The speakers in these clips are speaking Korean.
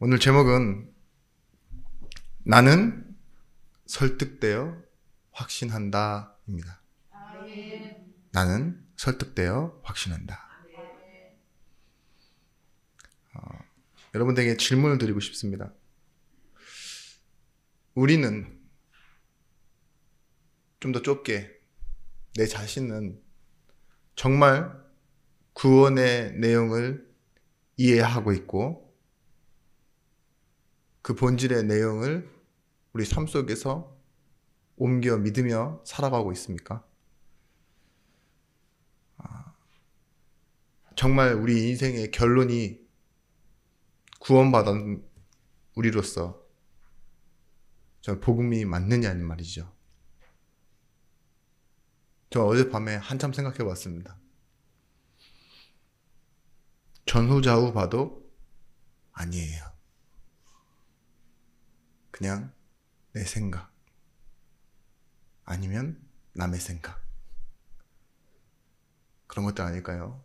오늘 제목은 나는 설득되어 확신한다 입니다. 나는 설득되어 확신한다. 여러분들에게 질문을 드리고 싶습니다. 우리는 좀 더 좁게 내 자신은 정말 구원의 내용을 이해하고 있고 그 본질의 내용을 우리 삶 속에서 옮겨 믿으며 살아가고 있습니까? 정말 우리 인생의 결론이 구원받은 우리로서 저 복음이 맞느냐는 말이죠. 저 어젯밤에 한참 생각해 봤습니다. 전후좌우 봐도 아니에요. 그냥 내 생각 아니면 남의 생각 그런 것도 아닐까요?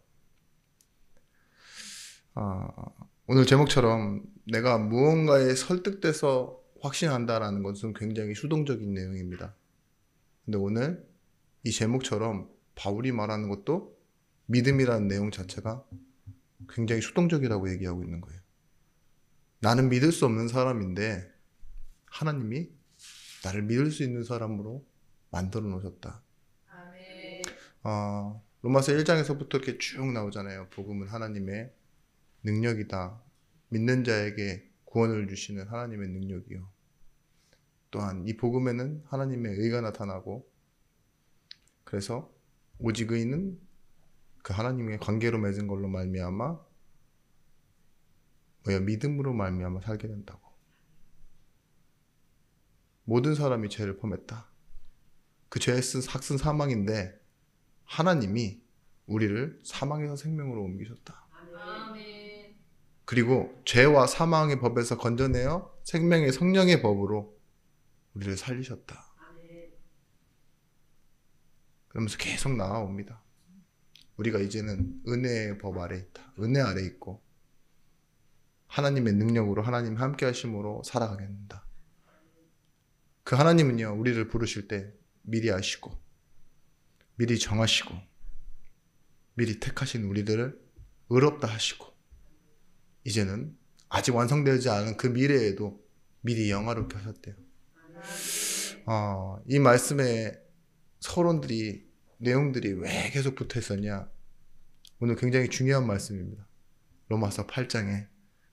오늘 제목처럼 내가 무언가에 설득돼서 확신한다라는 것은 굉장히 수동적인 내용입니다. 근데 오늘 이 제목처럼 바울이 말하는 것도 믿음이라는 내용 자체가 굉장히 수동적이라고 얘기하고 있는 거예요. 나는 믿을 수 없는 사람인데 하나님이 나를 믿을 수 있는 사람으로 만들어 놓으셨다. 아멘. 로마서 1장에서부터 이렇게 쭉 나오잖아요. 복음은 하나님의 능력이다. 믿는 자에게 구원을 주시는 하나님의 능력이요. 또한 이 복음에는 하나님의 의가 나타나고 그래서 오직 의는 그 하나님의 관계로 맺은 걸로 말미암아 믿음으로 말미암아 살게 된다고. 모든 사람이 죄를 범했다. 그 죄의 삭슨 사망인데 하나님이 우리를 사망에서 생명으로 옮기셨다. 아멘. 그리고 죄와 사망의 법에서 건져내어 생명의 성령의 법으로 우리를 살리셨다. 아멘. 그러면서 계속 나아옵니다. 우리가 이제는 은혜의 법 아래 있다. 은혜 아래 있고 하나님의 능력으로 하나님 함께 하심으로 살아가게 된다. 그 하나님은요, 우리를 부르실 때 미리 아시고 미리 정하시고 미리 택하신 우리들을 의롭다 하시고 이제는 아직 완성되지 않은 그 미래에도 미리 영화롭게 하셨대요. 이 말씀의 서론들이 내용들이 왜 계속 붙어 있었냐? 오늘 굉장히 중요한 말씀입니다. 로마서 8장의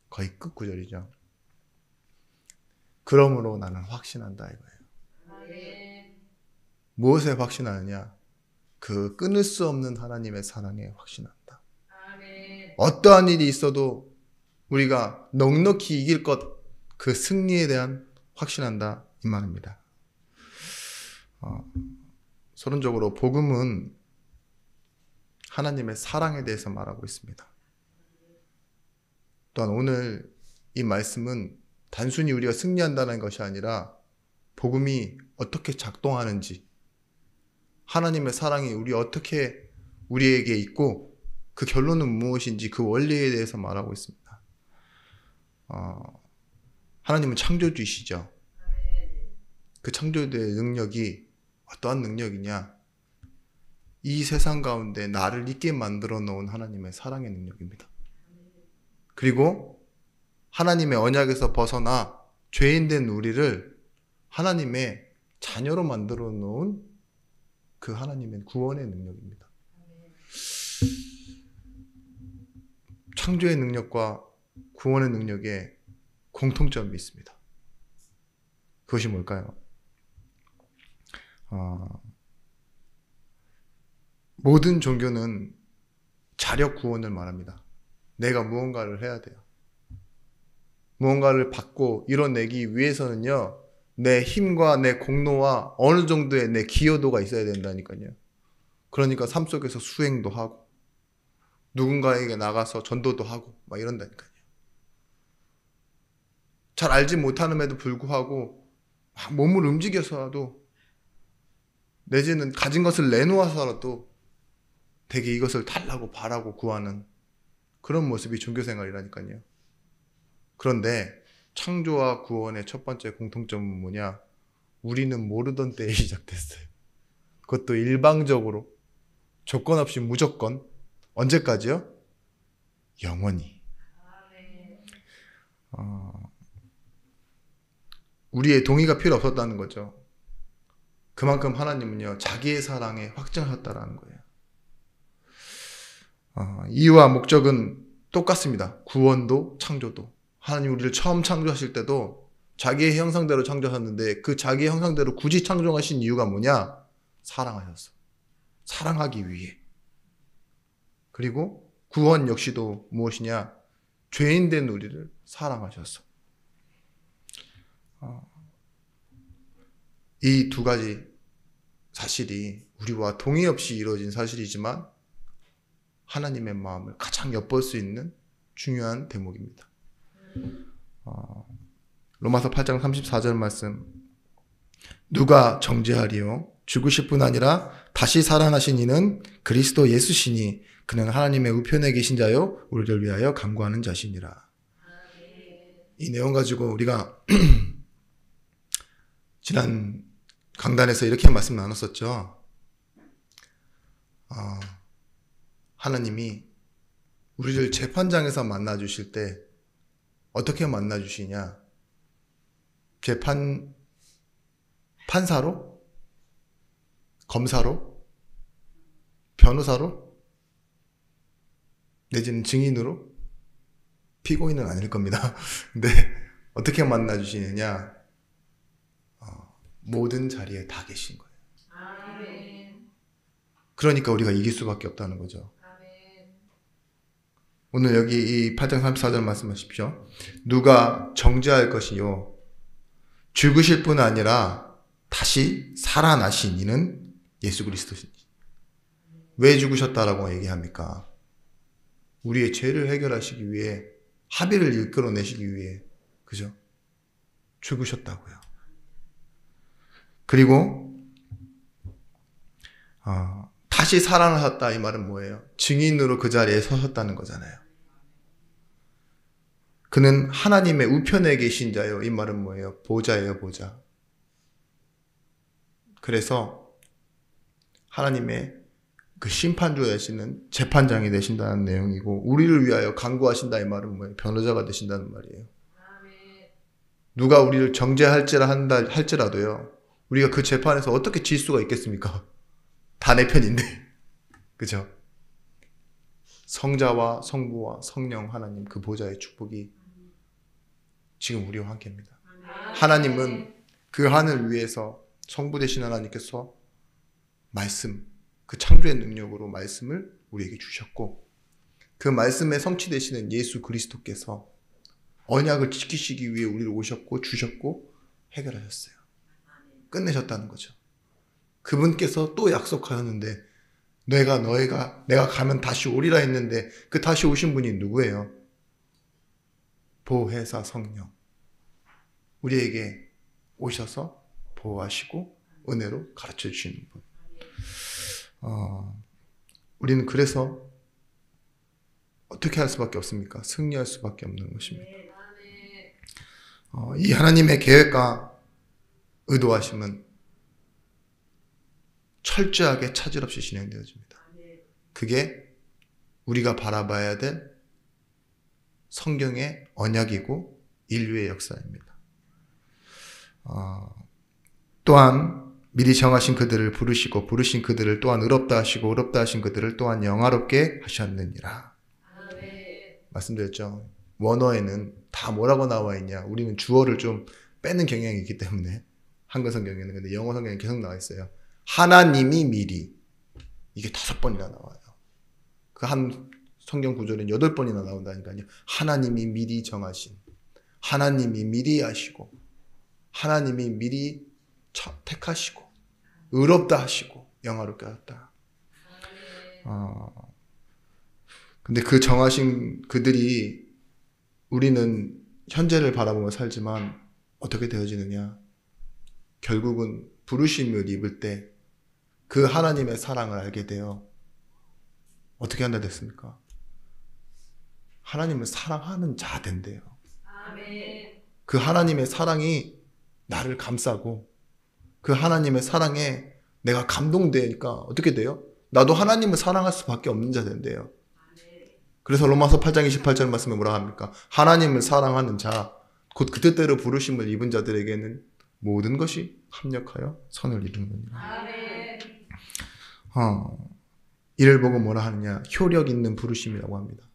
거의 끝구절이죠. 그러므로 나는 확신한다 이거예요. 아멘. 무엇에 확신하느냐? 그 끊을 수 없는 하나님의 사랑에 확신한다. 아멘. 어떠한 일이 있어도 우리가 넉넉히 이길 것, 그 승리에 대한 확신한다 이 말입니다. 서론적으로 복음은 하나님의 사랑에 대해서 말하고 있습니다. 또한 오늘 이 말씀은 단순히 우리가 승리한다는 것이 아니라 복음이 어떻게 작동하는지 하나님의 사랑이 어떻게 우리에게 있고 그 결론은 무엇인지 그 원리에 대해서 말하고 있습니다. 하나님은 창조주이시죠. 그 창조의 능력이 어떠한 능력이냐? 이 세상 가운데 나를 있게 만들어 놓은 하나님의 사랑의 능력입니다. 그리고 하나님의 언약에서 벗어나 죄인 된 우리를 하나님의 자녀로 만들어 놓은 그 하나님의 구원의 능력입니다. 창조의 능력과 구원의 능력에 공통점이 있습니다. 그것이 뭘까요? 모든 종교는 자력 구원을 말합니다. 내가 무언가를 해야 돼요. 무언가를 받고 이뤄내기 위해서는요, 내 힘과 내 공로와 어느 정도의 내 기여도가 있어야 된다니까요. 그러니까 삶 속에서 수행도 하고 누군가에게 나가서 전도도 하고 막 이런다니까요. 잘 알지 못함에도 불구하고 막 몸을 움직여서라도 내지는 가진 것을 내놓아서라도 되게 이것을 달라고 바라고 구하는 그런 모습이 종교생활이라니까요. 그런데 창조와 구원의 첫 번째 공통점은 뭐냐? 우리는 모르던 때에 시작됐어요. 그것도 일방적으로, 조건 없이 무조건. 언제까지요? 영원히. 아멘. 우리의 동의가 필요 없었다는 거죠. 그만큼 하나님은요, 자기의 사랑에 확증하셨다라는 거예요. 이유와 목적은 똑같습니다. 구원도 창조도. 하나님 우리를 처음 창조하실 때도 자기의 형상대로 창조하셨는데 그 자기의 형상대로 굳이 창조하신 이유가 뭐냐? 사랑하셨어. 사랑하기 위해. 그리고 구원 역시도 무엇이냐? 죄인된 우리를 사랑하셨어. 이 두 가지 사실이 우리와 동의 없이 이루어진 사실이지만 하나님의 마음을 가장 엿볼 수 있는 중요한 대목입니다. 로마서 8장 34절 말씀. 누가 정죄하리요? 죽으실 뿐 아니라 다시 살아나신 이는 그리스도 예수시니 그는 하나님의 우편에 계신 자요 우리를 위하여 간구하는 자시니라. 이 내용 가지고 우리가 지난 강단에서 이렇게 말씀 나눴었죠. 하나님이 우리를 재판장에서 만나 주실 때 어떻게 만나 주시냐? 판사로? 검사로? 변호사로? 내지는 증인으로? 피고인은 아닐 겁니다. 근데 어떻게 만나 주시느냐? 모든 자리에 다 계신 거예요. 아멘. 그러니까 우리가 이길 수밖에 없다는 거죠. 아멘. 오늘 여기 이 8장 34절 말씀하십시오. 누가 정죄할 것이요 죽으실 뿐 아니라 다시 살아나신 이는 예수 그리스도시니. 왜 죽으셨다라고 얘기합니까? 우리의 죄를 해결하시기 위해, 합의를 이끌어내시기 위해, 그죠? 죽으셨다고요. 그리고 다시 살아나셨다 이 말은 뭐예요? 증인으로 그 자리에 서셨다는 거잖아요. 그는 하나님의 우편에 계신 자요. 이 말은 뭐예요? 보좌예요, 보좌. 그래서 하나님의 그 심판주 되시는 재판장이 되신다는 내용이고, 우리를 위하여 간구하신다 이 말은 뭐예요? 변호자가 되신다는 말이에요. 아멘. 누가 우리를 할지라도요, 우리가 그 재판에서 어떻게 질 수가 있겠습니까? 다 내 편인데. 그죠? 성자와 성부와 성령 하나님 그 보좌의 축복이 지금 우리와 함께입니다. 하나님은 그 하늘 위에서 성부 되신 하나님께서 말씀, 그 창조의 능력으로 말씀을 우리에게 주셨고, 그 말씀의 성취되시는 예수 그리스도께서 언약을 지키시기 위해 우리를 오셨고 주셨고 해결하셨어요. 끝내셨다는 거죠. 그분께서 또 약속하셨는데 내가 가면 다시 오리라 했는데 그 다시 오신 분이 누구예요? 보혜사 성령. 우리에게 오셔서 보호하시고 은혜로 가르쳐 주시는 분. 우리는 그래서 어떻게 할 수밖에 없습니까? 승리할 수밖에 없는 것입니다. 이 하나님의 계획과 의도하심은 철저하게 차질 없이 진행되어집니다. 그게 우리가 바라봐야 될 성경의 언약이고 인류의 역사입니다. 또한 미리 정하신 그들을 부르시고 부르신 그들을 또한 의롭다 하시고 의롭다 하신 그들을 또한 영화롭게 하셨느니라. 말씀드렸죠. 원어에는 다 뭐라고 나와 있냐. 우리는 주어를 좀 빼는 경향이 있기 때문에 한글 성경에는. 근데 영어 성경에 계속 나와 있어요. 하나님이 미리. 이게 5번이나 나와요. 그 한 성경 구절은 8번이나 나온다니까요. 하나님이 미리 정하신, 하나님이 미리 하시고, 하나님이 미리 택하시고, 의롭다 하시고, 영화롭게 하셨다. 근데 그 정하신 그들이, 우리는 현재를 바라보며 살지만 어떻게 되어지느냐? 결국은 부르심을 입을 때 그 하나님의 사랑을 알게 되어 어떻게 한다 됐습니까? 하나님을 사랑하는 자 된대요. 그 하나님의 사랑이 나를 감싸고 그 하나님의 사랑에 내가 감동되니까 어떻게 돼요? 나도 하나님을 사랑할 수밖에 없는 자 된대요. 그래서 로마서 8장 28절 말씀에 뭐라 합니까? 하나님을 사랑하는 자, 곧 그 뜻대로 부르심을 입은 자들에게는 모든 것이 합력하여 선을 이루느니라. 아멘. 이를 보고 뭐라 하느냐? 효력 있는 부르심이라고 합니다.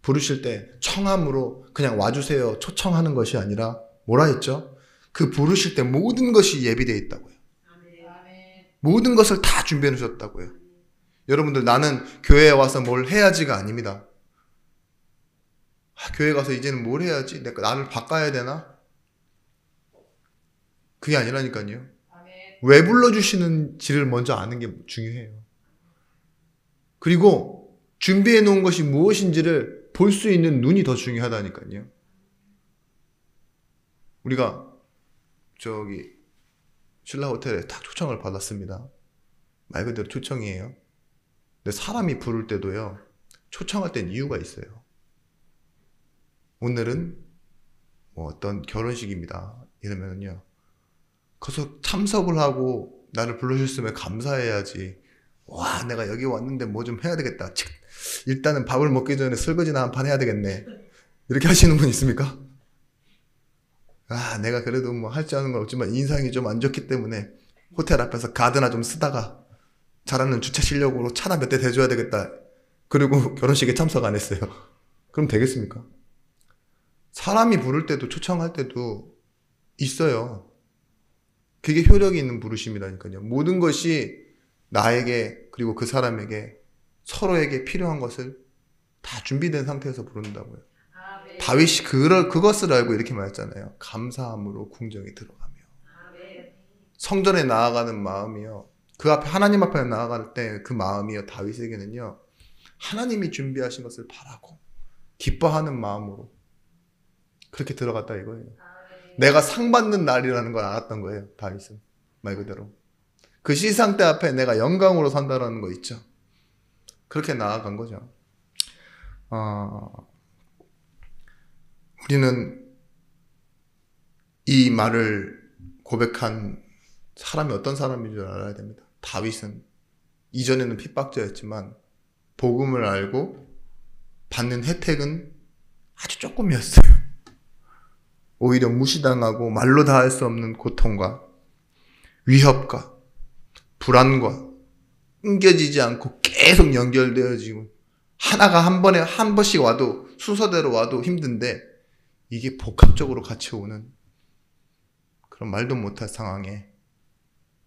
부르실 때 청함으로 그냥 와주세요 초청하는 것이 아니라 뭐라 했죠? 그 부르실 때 모든 것이 예비되어 있다고요. 아멘. 모든 것을 다 준비해 놓으셨다고요. 여러분들, 나는 교회에 와서 뭘 해야지가 아닙니다. 교회 가서 이제는 뭘 해야지? 내가 나를 바꿔야 되나? 그게 아니라니까요. 아멘. 왜 불러주시는지를 먼저 아는 게 중요해요. 그리고 준비해 놓은 것이 무엇인지를 볼 수 있는 눈이 더 중요하다니까요. 우리가 저기 신라 호텔에 딱 초청을 받았습니다. 말 그대로 초청이에요. 근데 사람이 부를 때도요, 초청할 땐 이유가 있어요. 오늘은 뭐 어떤 결혼식입니다. 이러면요, 거기서 참석을 하고 나를 불러주셨으면 감사해야지. 와, 내가 여기 왔는데 뭐 좀 해야 되겠다. 일단은 밥을 먹기 전에 설거지나 한 판 해야 되겠네. 이렇게 하시는 분 있습니까? 아, 내가 그래도 뭐 할 줄 아는 건 없지만 인상이 좀 안 좋기 때문에 호텔 앞에서 가드나 좀 쓰다가 잘하는 주차 실력으로 차나 몇 대 대줘야 되겠다. 그리고 결혼식에 참석 안 했어요. 그럼 되겠습니까? 사람이 부를 때도 초청할 때도 있어요. 그게 효력이 있는 부르심이라니까요. 모든 것이 나에게 그리고 그 사람에게 서로에게 필요한 것을 다 준비된 상태에서 부른다고요. 아멘. 다윗이 그것을 알고 이렇게 말했잖아요. 감사함으로 궁정에 들어가며. 아멘. 성전에 나아가는 마음이요. 그 앞에 하나님 앞에 나아갈 때 그 마음이요. 다윗에게는요, 하나님이 준비하신 것을 바라고 기뻐하는 마음으로 그렇게 들어갔다 이거예요. 아멘. 내가 상 받는 날이라는 걸 알았던 거예요. 다윗은 말 그대로. 그 시상대 앞에 내가 영광으로 산다라는 거 있죠. 그렇게 나아간 거죠. 우리는 이 말을 고백한 사람이 어떤 사람인 줄 알아야 됩니다. 다윗은 이전에는 핍박자였지만 복음을 알고 받는 혜택은 아주 조금이었어요. 오히려 무시당하고 말로 다 할 수 없는 고통과 위협과 불안과 끊겨지지 않고 계속 연결되어지고 하나가 한 번에 한 번씩 와도 순서대로 와도 힘든데 이게 복합적으로 같이 오는 그런 말도 못할 상황에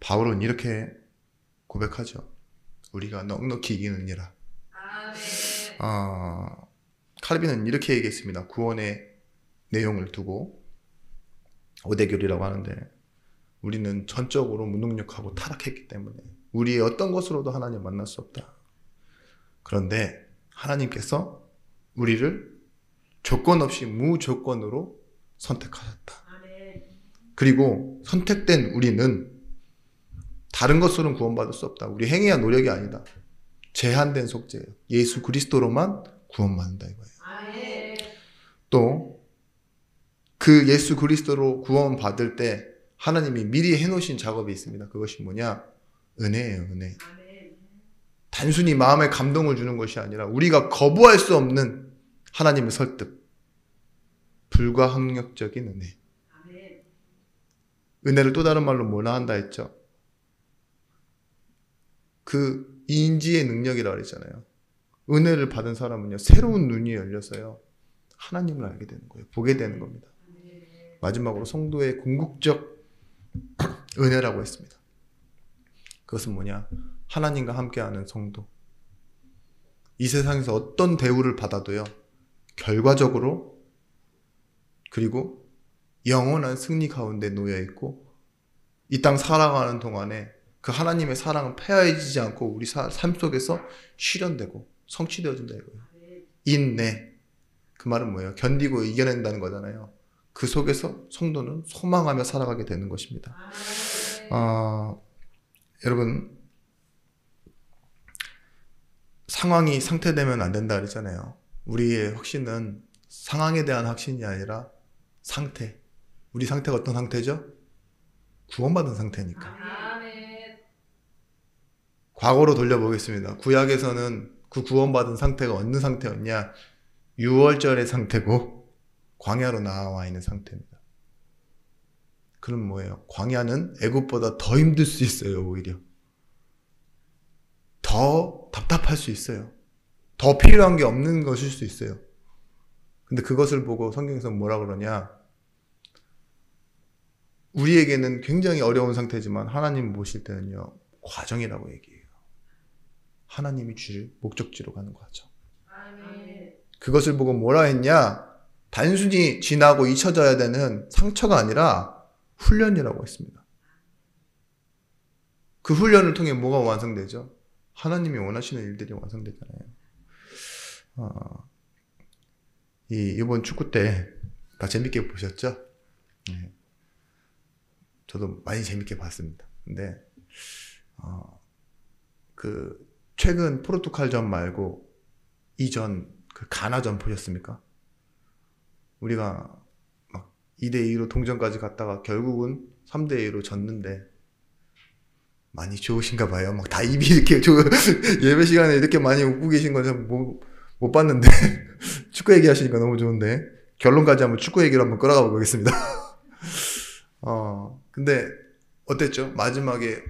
바울은 이렇게 고백하죠. 우리가 넉넉히 이기느니라. 아멘. 칼빈은 이렇게 얘기했습니다. 구원의 내용을 두고 오대교리라고 하는데, 우리는 전적으로 무능력하고 타락했기 때문에 우리의 어떤 것으로도 하나님 만날 수 없다. 그런데 하나님께서 우리를 조건 없이 무조건으로 선택하셨다. 아멘. 그리고 선택된 우리는 다른 것으로는 구원받을 수 없다. 우리 행위와 노력이 아니다. 제한된 속죄예요. 예수 그리스도로만 구원받는다 이거예요. 아멘. 또 그 예수 그리스도로 구원받을 때 하나님이 미리 해놓으신 작업이 있습니다. 그것이 뭐냐? 은혜예요. 은혜. 아멘. 단순히 마음에 감동을 주는 것이 아니라 우리가 거부할 수 없는 하나님의 설득, 불가항력적인 은혜. 아멘. 은혜를 또 다른 말로 뭐라 한다 했죠? 그 인지의 능력이라고 그랬잖아요. 은혜를 받은 사람은요, 새로운 눈이 열려서요, 하나님을 알게 되는 거예요. 보게 되는 겁니다. 마지막으로 성도의 궁극적 은혜라고 했습니다. 그것은 뭐냐? 하나님과 함께하는 성도. 이 세상에서 어떤 대우를 받아도요, 결과적으로 그리고 영원한 승리 가운데 놓여 있고 이 땅 살아가는 동안에 그 하나님의 사랑은 폐하해지지 않고 우리 삶 속에서 실현되고 성취되어진다 이거예요. 인내. 그 말은 뭐예요? 견디고 이겨낸다는 거잖아요. 그 속에서 성도는 소망하며 살아가게 되는 것입니다. 여러분, 상황이 상태되면 안 된다 그랬잖아요. 우리의 확신은 상황에 대한 확신이 아니라 상태, 우리 상태가 어떤 상태죠? 구원받은 상태니까. 아멘. 과거로 돌려보겠습니다. 구약에서는 그 구원받은 상태가 어느 상태였냐? 6월절의 상태고 광야로 나와 있는 상태입니다. 그럼 뭐예요? 광야는 애굽보다 더 힘들 수 있어요. 오히려 더 답답할 수 있어요. 더 필요한 게 없는 것일 수 있어요. 근데 그것을 보고 성경에서 뭐라 그러냐? 우리에게는 굉장히 어려운 상태지만 하나님 보실 때는요, 과정이라고 얘기해요. 하나님이 주실 목적지로 가는 과정. 아멘. 그것을 보고 뭐라 했냐? 단순히 지나고 잊혀져야 되는 상처가 아니라 훈련이라고 했습니다. 그 훈련을 통해 뭐가 완성되죠? 하나님이 원하시는 일들이 완성되잖아요. 이번 축구 때 다 재밌게 보셨죠? 네. 저도 많이 재밌게 봤습니다. 근데 그 최근 포르투갈전 말고 이전 그 가나전 보셨습니까? 우리가 막 2대2로 동점까지 갔다가 결국은 3대2로 졌는데 많이 좋으신가 봐요. 막 다 입이 이렇게 예배 시간에 이렇게 많이 웃고 계신 건 못 봤는데 축구 얘기하시니까 너무 좋은데 결론까지 한번 축구 얘기로 한번 끌어가 보겠습니다. 근데 어땠죠? 마지막에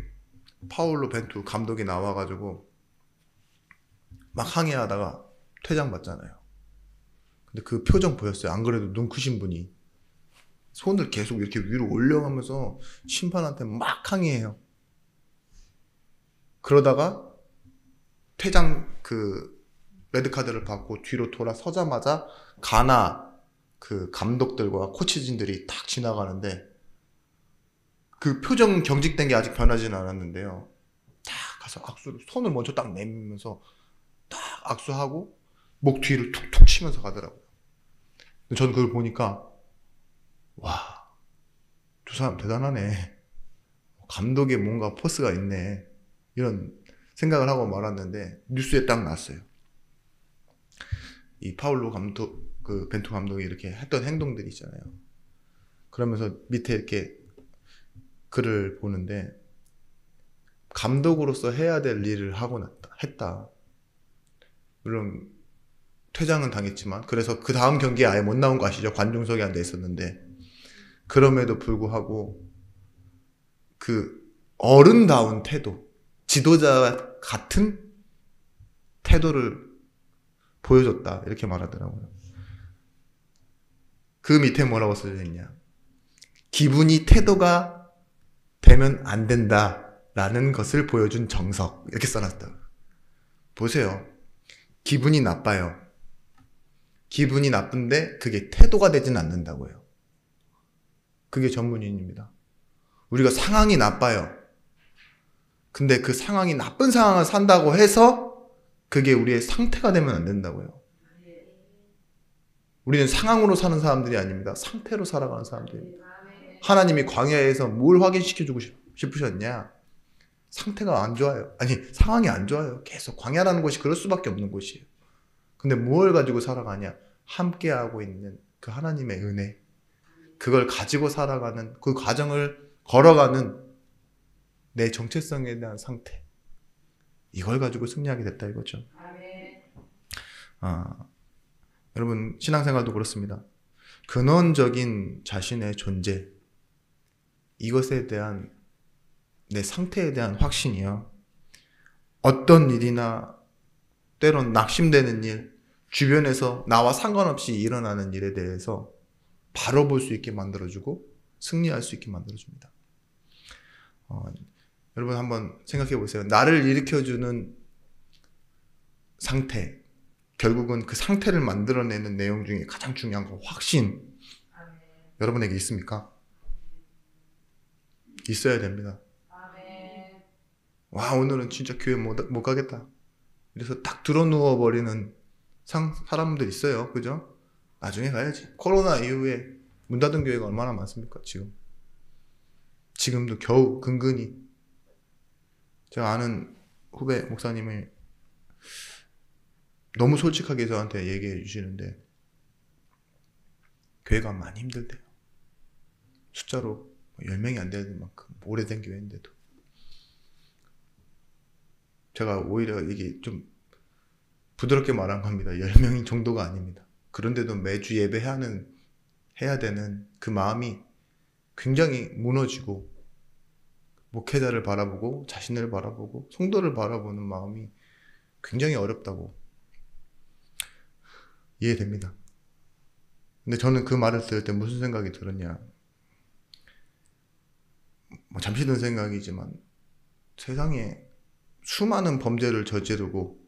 파울로 벤투 감독이 나와가지고 막 항의하다가 퇴장받잖아요. 근데 그 표정 보였어요. 안 그래도 눈 크신 분이 손을 계속 이렇게 위로 올려가면서 심판한테 막 항의해요. 그러다가 퇴장 그 레드카드를 받고 뒤로 돌아서자마자 가나 그 감독들과 코치진들이 탁 지나가는데 그 표정 경직된 게 아직 변하지는 않았는데요. 딱 가서 악수를 손을 먼저 딱 내밀면서 딱 악수하고 목 뒤를 툭툭 치면서 가더라고요. 근데 저는 그걸 보니까 와, 두 사람 대단하네. 감독에 뭔가 포스가 있네. 이런 생각을 하고 말았는데 뉴스에 딱 났어요. 이 파울로 감독, 그 벤투 감독이 이렇게 했던 행동들이 있잖아요. 그러면서 밑에 이렇게 글을 보는데 감독으로서 해야 될 일을 하고 했다. 물론 퇴장은 당했지만 그래서 그 다음 경기에 아예 못 나온 거 아시죠? 관중석에 앉아 있었는데 그럼에도 불구하고 그 어른다운 태도, 지도자 같은 태도를 보여줬다 이렇게 말하더라고요. 그 밑에 뭐라고 써져 있냐? 기분이 태도가 되면 안 된다라는 것을 보여준 정석 이렇게 써놨다. 보세요. 기분이 나빠요. 기분이 나쁜데 그게 태도가 되진 않는다고요. 그게 전문인입니다. 우리가 상황이 나빠요. 근데 그 상황이 나쁜 상황을 산다고 해서 그게 우리의 상태가 되면 안 된다고요. 우리는 상황으로 사는 사람들이 아닙니다. 상태로 살아가는 사람들입니다. 하나님이 광야에서 뭘 확인시켜주고 싶으셨냐? 상태가 안 좋아요. 아니, 상황이 안 좋아요. 계속 광야라는 곳이 그럴 수밖에 없는 곳이에요. 근데 뭘 가지고 살아가냐? 함께하고 있는 그 하나님의 은혜. 그걸 가지고 살아가는 그 과정을 걸어가는 내 정체성에 대한 상태. 이걸 가지고 승리하게 됐다 이거죠. 여러분 신앙생활도 그렇습니다. 근원적인 자신의 존재, 이것에 대한 내 상태에 대한 확신이요. 어떤 일이나 때론 낙심되는 일, 주변에서 나와 상관없이 일어나는 일에 대해서 바로 볼 수 있게 만들어주고 승리할 수 있게 만들어줍니다. 여러분 한번 생각해 보세요. 나를 일으켜주는 상태, 결국은 그 상태를 만들어내는 내용 중에 가장 중요한 거 확신. 여러분에게 있습니까? 있어야 됩니다. 와, 오늘은 진짜 교회 못 가겠다. 그래서 딱 드러누워 버리는 사람들 있어요. 그죠? 나중에 가야지. 코로나 이후에 문 닫은 교회가 얼마나 많습니까? 지금도 겨우 근근히. 제가 아는 후배 목사님이 너무 솔직하게 저한테 얘기해 주시는데 교회가 많이 힘들대요. 숫자로 10명이 안 되는 만큼 오래된 교회인데도 제가 오히려 이게 좀 부드럽게 말한 겁니다. 10명인 정도가 아닙니다. 그런데도 매주 해야 되는 그 마음이 굉장히 무너지고 목회자를 바라보고 자신을 바라보고 성도를 바라보는 마음이 굉장히 어렵다고 이해됩니다. 근데 저는 그 말을 들을 때 무슨 생각이 들었냐, 뭐 잠시 든 생각이지만 세상에 수많은 범죄를 저지르고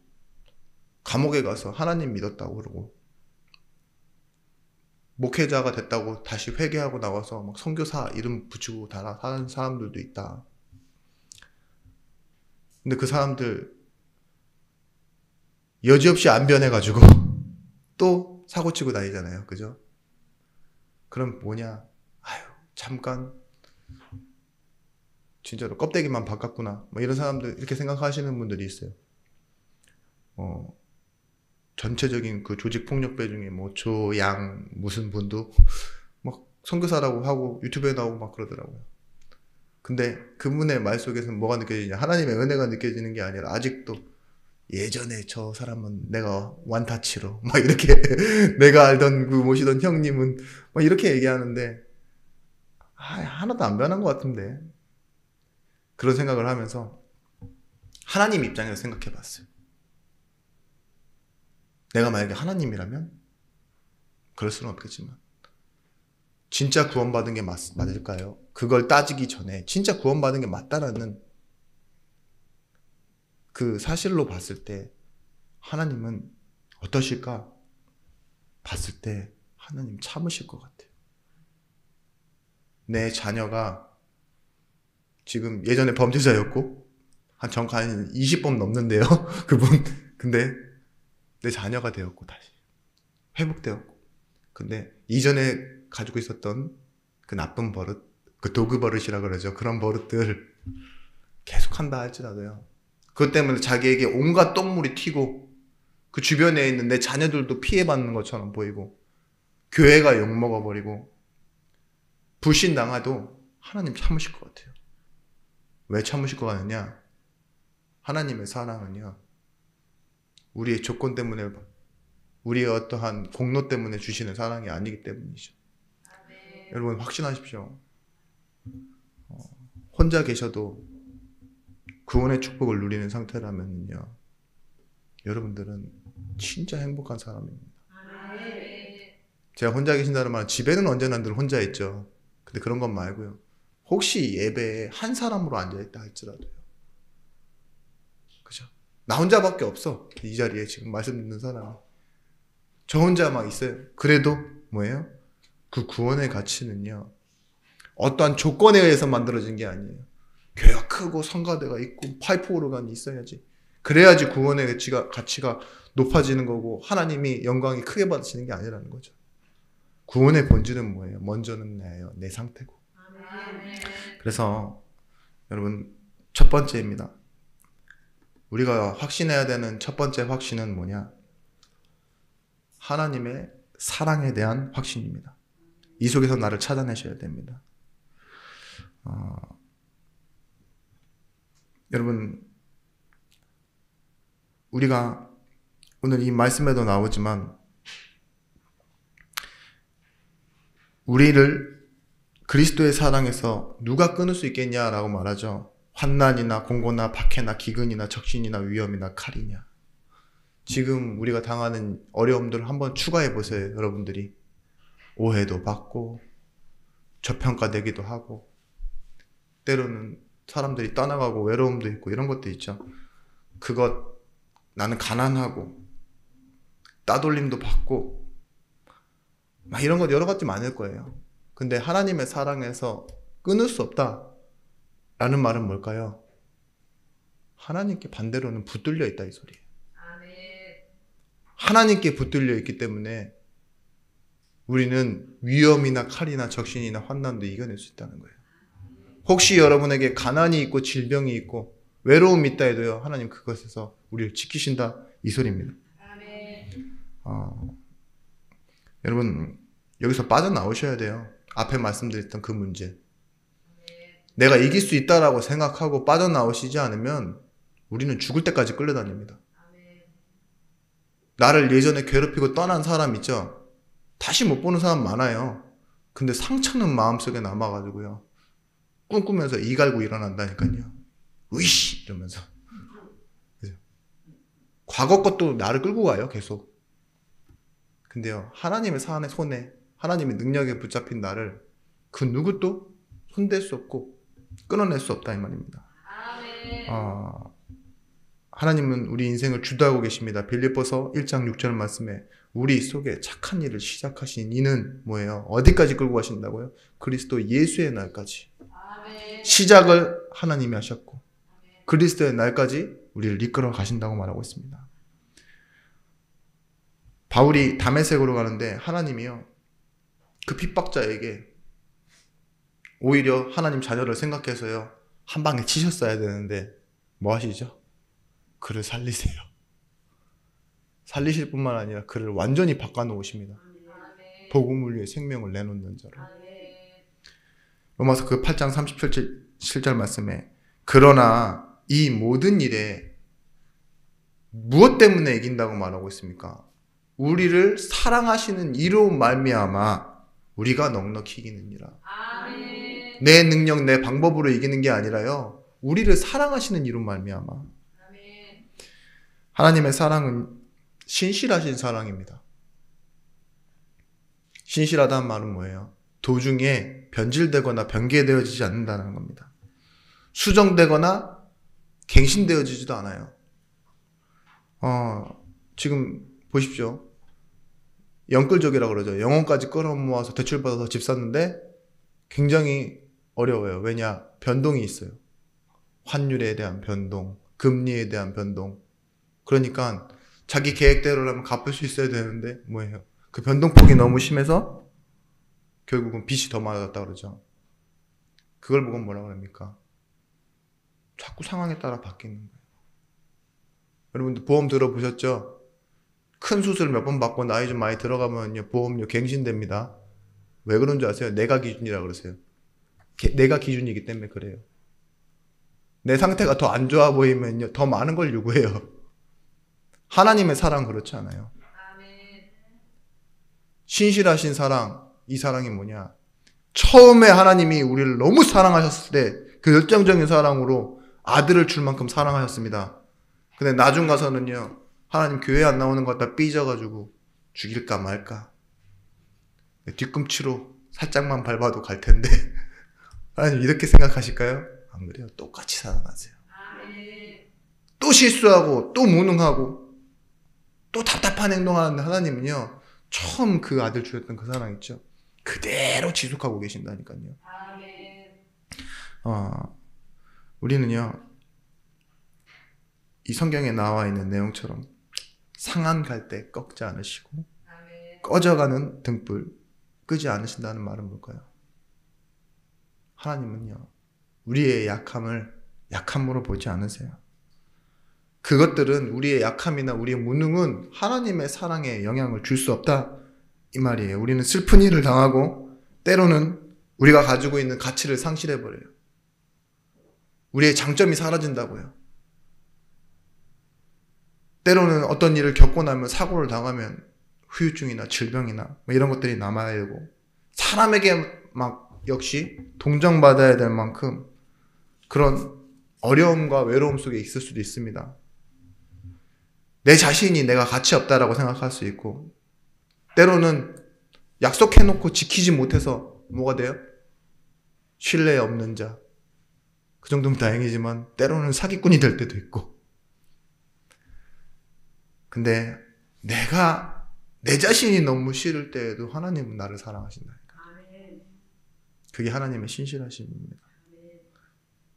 감옥에 가서 하나님 믿었다고 그러고 목회자가 됐다고 다시 회개하고 나와서 막 선교사 이름 붙이고 다 하는 사람들도 있다. 근데 그 사람들 여지없이 안 변해가지고 또 사고치고 다니잖아요. 그죠? 그럼 뭐냐? 아유, 잠깐 진짜로 껍데기만 바꿨구나. 뭐 이런 사람들 이렇게 생각하시는 분들이 있어요. 전체적인 그 조직 폭력배 중에 뭐 조양 무슨 분도 막 선교사라고 하고 유튜브에 나오고 막 그러더라고요. 근데 그분의 말 속에서는 뭐가 느껴지냐? 하나님의 은혜가 느껴지는 게 아니라 아직도 예전에 저 사람은 내가 완타치로 막 이렇게 내가 알던 그 모시던 형님은 막 이렇게 얘기하는데 하나도 안 변한 것 같은데, 그런 생각을 하면서 하나님 입장에서 생각해 봤어요. 내가 만약에 하나님이라면 그럴 수는 없겠지만 진짜 구원받은 게 맞을까요? 그걸 따지기 전에 진짜 구원받은 게 맞다라는 그 사실로 봤을 때 하나님은 어떠실까? 봤을 때 하나님 참으실 것 같아요. 내 자녀가 지금 예전에 범죄자였고 한 20번 넘는데요. 그분. 근데 내 자녀가 되었고 다시 회복되었고, 근데 이전에 가지고 있었던 그 나쁜 버릇, 그 도구 버릇이라 그러죠. 그런 버릇들 계속한다 할지라도요, 그것 때문에 자기에게 온갖 똥물이 튀고 그 주변에 있는 내 자녀들도 피해받는 것처럼 보이고 교회가 욕먹어버리고 불신당해도 하나님 참으실 것 같아요. 왜 참으실 것 같느냐? 하나님의 사랑은요, 우리의 조건 때문에, 우리의 어떠한 공로 때문에 주시는 사랑이 아니기 때문이죠. 아멘. 여러분 확신하십시오. 혼자 계셔도 구원의 축복을 누리는 상태라면요, 여러분들은 진짜 행복한 사람입니다. 아멘. 제가 혼자 계신다는 말은 집에는 언제나 늘 혼자 있죠. 근데 그런 건 말고요, 혹시 예배에 한 사람으로 앉아있다 할지라도요, 그죠? 나 혼자밖에 없어. 이 자리에 지금 말씀 듣는 사람이 저 혼자 막 있어요. 그래도 뭐예요? 그 구원의 가치는요, 어떠한 조건에 의해서 만들어진 게 아니에요. 교회가 크고 성가대가 있고 파이프 오르간이 있어야지, 그래야지 구원의 가치가 높아지는 거고 하나님이 영광이 크게 받으시는 게 아니라는 거죠. 구원의 본질은 뭐예요? 먼저는 내 상태고. 그래서 여러분, 첫 번째입니다. 우리가 확신해야 되는 첫 번째 확신은 뭐냐? 하나님의 사랑에 대한 확신입니다. 이 속에서 나를 찾아내셔야 됩니다. 여러분, 우리가 오늘 이 말씀에도 나오지만 우리를 그리스도의 사랑에서 누가 끊을 수 있겠냐라고 말하죠. 환난이나 공고나 박해나 기근이나 적신이나 위험이나 칼이냐. 지금 우리가 당하는 어려움들을 한번 추가해 보세요. 여러분들이 오해도 받고 저평가되기도 하고 때로는 사람들이 떠나가고 외로움도 있고 이런 것도 있죠. 그것, 나는 가난하고 따돌림도 받고 막 이런 것 여러 가지 많을 거예요. 근데 하나님의 사랑에서 끊을 수 없다 라는 말은 뭘까요? 하나님께 반대로는 붙들려 있다, 이 소리예요. 아멘. 하나님께 붙들려 있기 때문에 우리는 위험이나 칼이나 적신이나 환난도 이겨낼 수 있다는 거예요. 혹시 여러분에게 가난이 있고 질병이 있고 외로움이 있다 해도요, 하나님 그것에서 우리를 지키신다, 이 소리입니다. 아멘. 여러분, 여기서 빠져나오셔야 돼요. 앞에 말씀드렸던 그 문제. 내가 이길 수 있다라고 생각하고 빠져나오시지 않으면 우리는 죽을 때까지 끌려다닙니다. 나를 예전에 괴롭히고 떠난 사람 있죠? 다시 못 보는 사람 많아요. 근데 상처는 마음속에 남아가지고요. 꿈꾸면서 이 갈고 일어난다니까요. 으이씨! 이러면서. 그죠? 과거 것도 나를 끌고 가요, 계속. 근데요, 하나님의 손에, 하나님의 능력에 붙잡힌 나를 그 누구도 손댈 수 없고 끊어낼 수 없다, 이 말입니다. 하나님은 우리 인생을 주도하고 계십니다. 빌립보서 1장 6절 말씀에 우리 속에 착한 일을 시작하신 이는 뭐예요? 어디까지 끌고 가신다고요? 그리스도 예수의 날까지. 시작을 하나님이 하셨고 그리스도의 날까지 우리를 이끌어 가신다고 말하고 있습니다. 바울이 다메섹으로 가는데 하나님이요, 그 핍박자에게 오히려 하나님 자녀를 생각해서요, 한 방에 치셨어야 되는데 뭐 하시죠? 그를 살리세요. 살리실 뿐만 아니라 그를 완전히 바꿔놓으십니다. 복음을 위해 생명을 내놓는 자로. 로마서 그 8장 37절 말씀에 그러나 이 모든 일에 무엇 때문에 이긴다고 말하고 있습니까? 우리를 사랑하시는 이로 말미암아 우리가 넉넉히 이기느니라. 내 능력, 내 방법으로 이기는 게 아니라요, 우리를 사랑하시는 이로 말미암아. 하나님의 사랑은 신실하신 사랑입니다. 신실하다는 말은 뭐예요? 도중에 변질되거나 변개되어지지 않는다는 겁니다. 수정되거나 갱신되어지지도 않아요. 지금 보십시오. 영끌족이라고 그러죠. 영혼까지 끌어모아서 대출받아서 집 샀는데 굉장히 어려워요. 왜냐? 변동이 있어요. 환율에 대한 변동, 금리에 대한 변동. 그러니까 자기 계획대로라면 갚을 수 있어야 되는데 뭐예요? 그 변동폭이 너무 심해서 결국은 빚이 더 많아졌다 그러죠. 그걸 보고 뭐라 그럽니까? 자꾸 상황에 따라 바뀌는 거예요. 여러분들 보험 들어보셨죠? 큰 수술 몇 번 받고 나이 좀 많이 들어가면요, 보험료 갱신됩니다. 왜 그런 줄 아세요? 내가 기준이라 그러세요. 내가 기준이기 때문에 그래요. 내 상태가 더 안 좋아 보이면요, 더 많은 걸 요구해요. 하나님의 사랑 그렇지 않아요. 신실하신 사랑, 이 사랑이 뭐냐? 처음에 하나님이 우리를 너무 사랑하셨을 때 그 열정적인 사랑으로 아들을 줄 만큼 사랑하셨습니다. 근데 나중 가서는요, 하나님 교회 안 나오는 것 같다 삐져가지고 죽일까 말까, 뒤꿈치로 살짝만 밟아도 갈 텐데 하나님 이렇게 생각하실까요? 안 그래요. 똑같이 사랑하세요. 또 실수하고 또 무능하고 또 답답한 행동하는 하나님은요, 처음 그 아들 주셨던 그 사랑 있죠? 그대로 지속하고 계신다니까요. 우리는요, 이 성경에 나와 있는 내용처럼 상한 갈 때 꺾지 않으시고 꺼져가는 등불 끄지 않으신다는 말은 뭘까요? 하나님은요, 우리의 약함을 약함으로 보지 않으세요. 그것들은, 우리의 약함이나 우리의 무능은 하나님의 사랑에 영향을 줄 수 없다, 이 말이에요. 우리는 슬픈 일을 당하고 때로는 우리가 가지고 있는 가치를 상실해버려요. 우리의 장점이 사라진다고요. 때로는 어떤 일을 겪고 나면, 사고를 당하면 후유증이나 질병이나 이런 것들이 남아야 되고, 사람에게 막 역시 동정받아야 될 만큼 그런 어려움과 외로움 속에 있을 수도 있습니다. 내 자신이 내가 가치 없다라고 생각할 수 있고, 때로는 약속해놓고 지키지 못해서 뭐가 돼요? 신뢰 없는 자. 그 정도면 다행이지만 때로는 사기꾼이 될 때도 있고. 근데 내가 내 자신이 너무 싫을 때에도 하나님은 나를 사랑하신다니까. 그게 하나님의 신실하심입니다.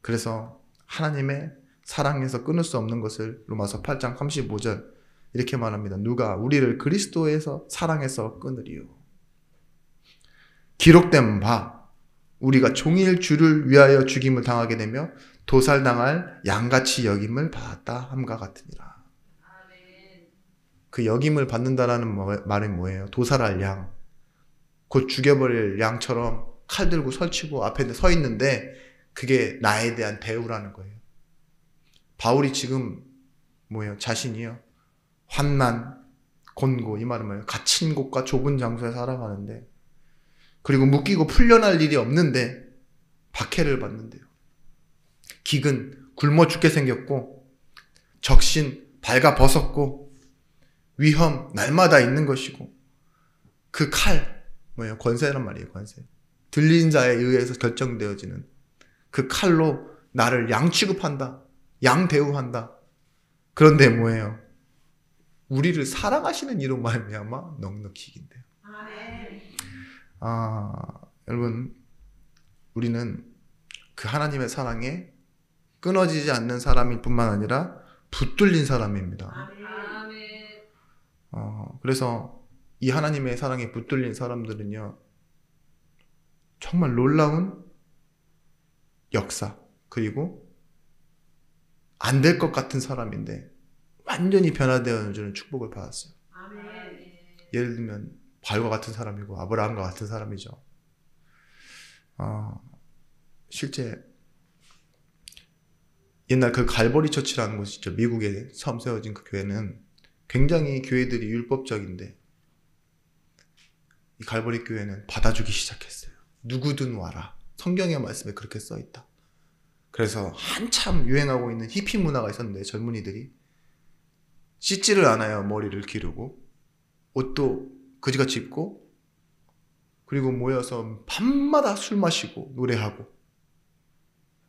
그래서 하나님의 사랑에서 끊을 수 없는 것을 로마서 8장 35절 이렇게 말합니다. 누가 우리를 그리스도에서 사랑해서 끊으리요. 기록된 바 우리가 종일 주를 위하여 죽임을 당하게 되며 도살당할 양같이 여김을 받았다 함과 같으니라. 그 여김을 받는다라는 말은 뭐예요? 도살할 양. 곧 죽여버릴 양처럼 칼 들고 설치고 앞에 서 있는데 그게 나에 대한 대우라는 거예요. 바울이 지금 뭐예요? 자신이요. 환난, 곤고, 이 말은 뭐예요? 갇힌 곳과 좁은 장소에 살아가는데, 그리고 묶이고 풀려날 일이 없는데 박해를 받는데요. 기근, 굶어 죽게 생겼고, 적신, 발가벗었고, 위험, 날마다 있는 것이고, 그 칼, 뭐예요? 권세란 말이에요, 권세. 들린 자에 의해서 결정되어지는 그 칼로 나를 양 취급한다. 양 대우한다. 그런데 뭐예요? 우리를 사랑하시는 이로 말미암아 넉넉히 이긴대요. 여러분, 우리는 그 하나님의 사랑에 끊어지지 않는 사람일 뿐만 아니라 붙들린 사람입니다. 그래서 이 하나님의 사랑에 붙들린 사람들은요, 정말 놀라운 역사, 그리고 안 될 것 같은 사람인데 완전히 변화되어주는 축복을 받았어요. 예를 들면 바울과 같은 사람이고 아브라함과 같은 사람이죠. 실제 옛날 그 갈보리 처치라는 곳이 있죠. 미국에 처음 세워진 그 교회는 굉장히 교회들이 율법적인데, 이 갈보리 교회는 받아주기 시작했어요. 누구든 와라. 성경의 말씀에 그렇게 써있다. 그래서 한참 유행하고 있는 히피 문화가 있었는데, 젊은이들이 씻지를 않아요. 머리를 기르고 옷도 그지같이 입고, 그리고 모여서 밤마다 술 마시고 노래하고,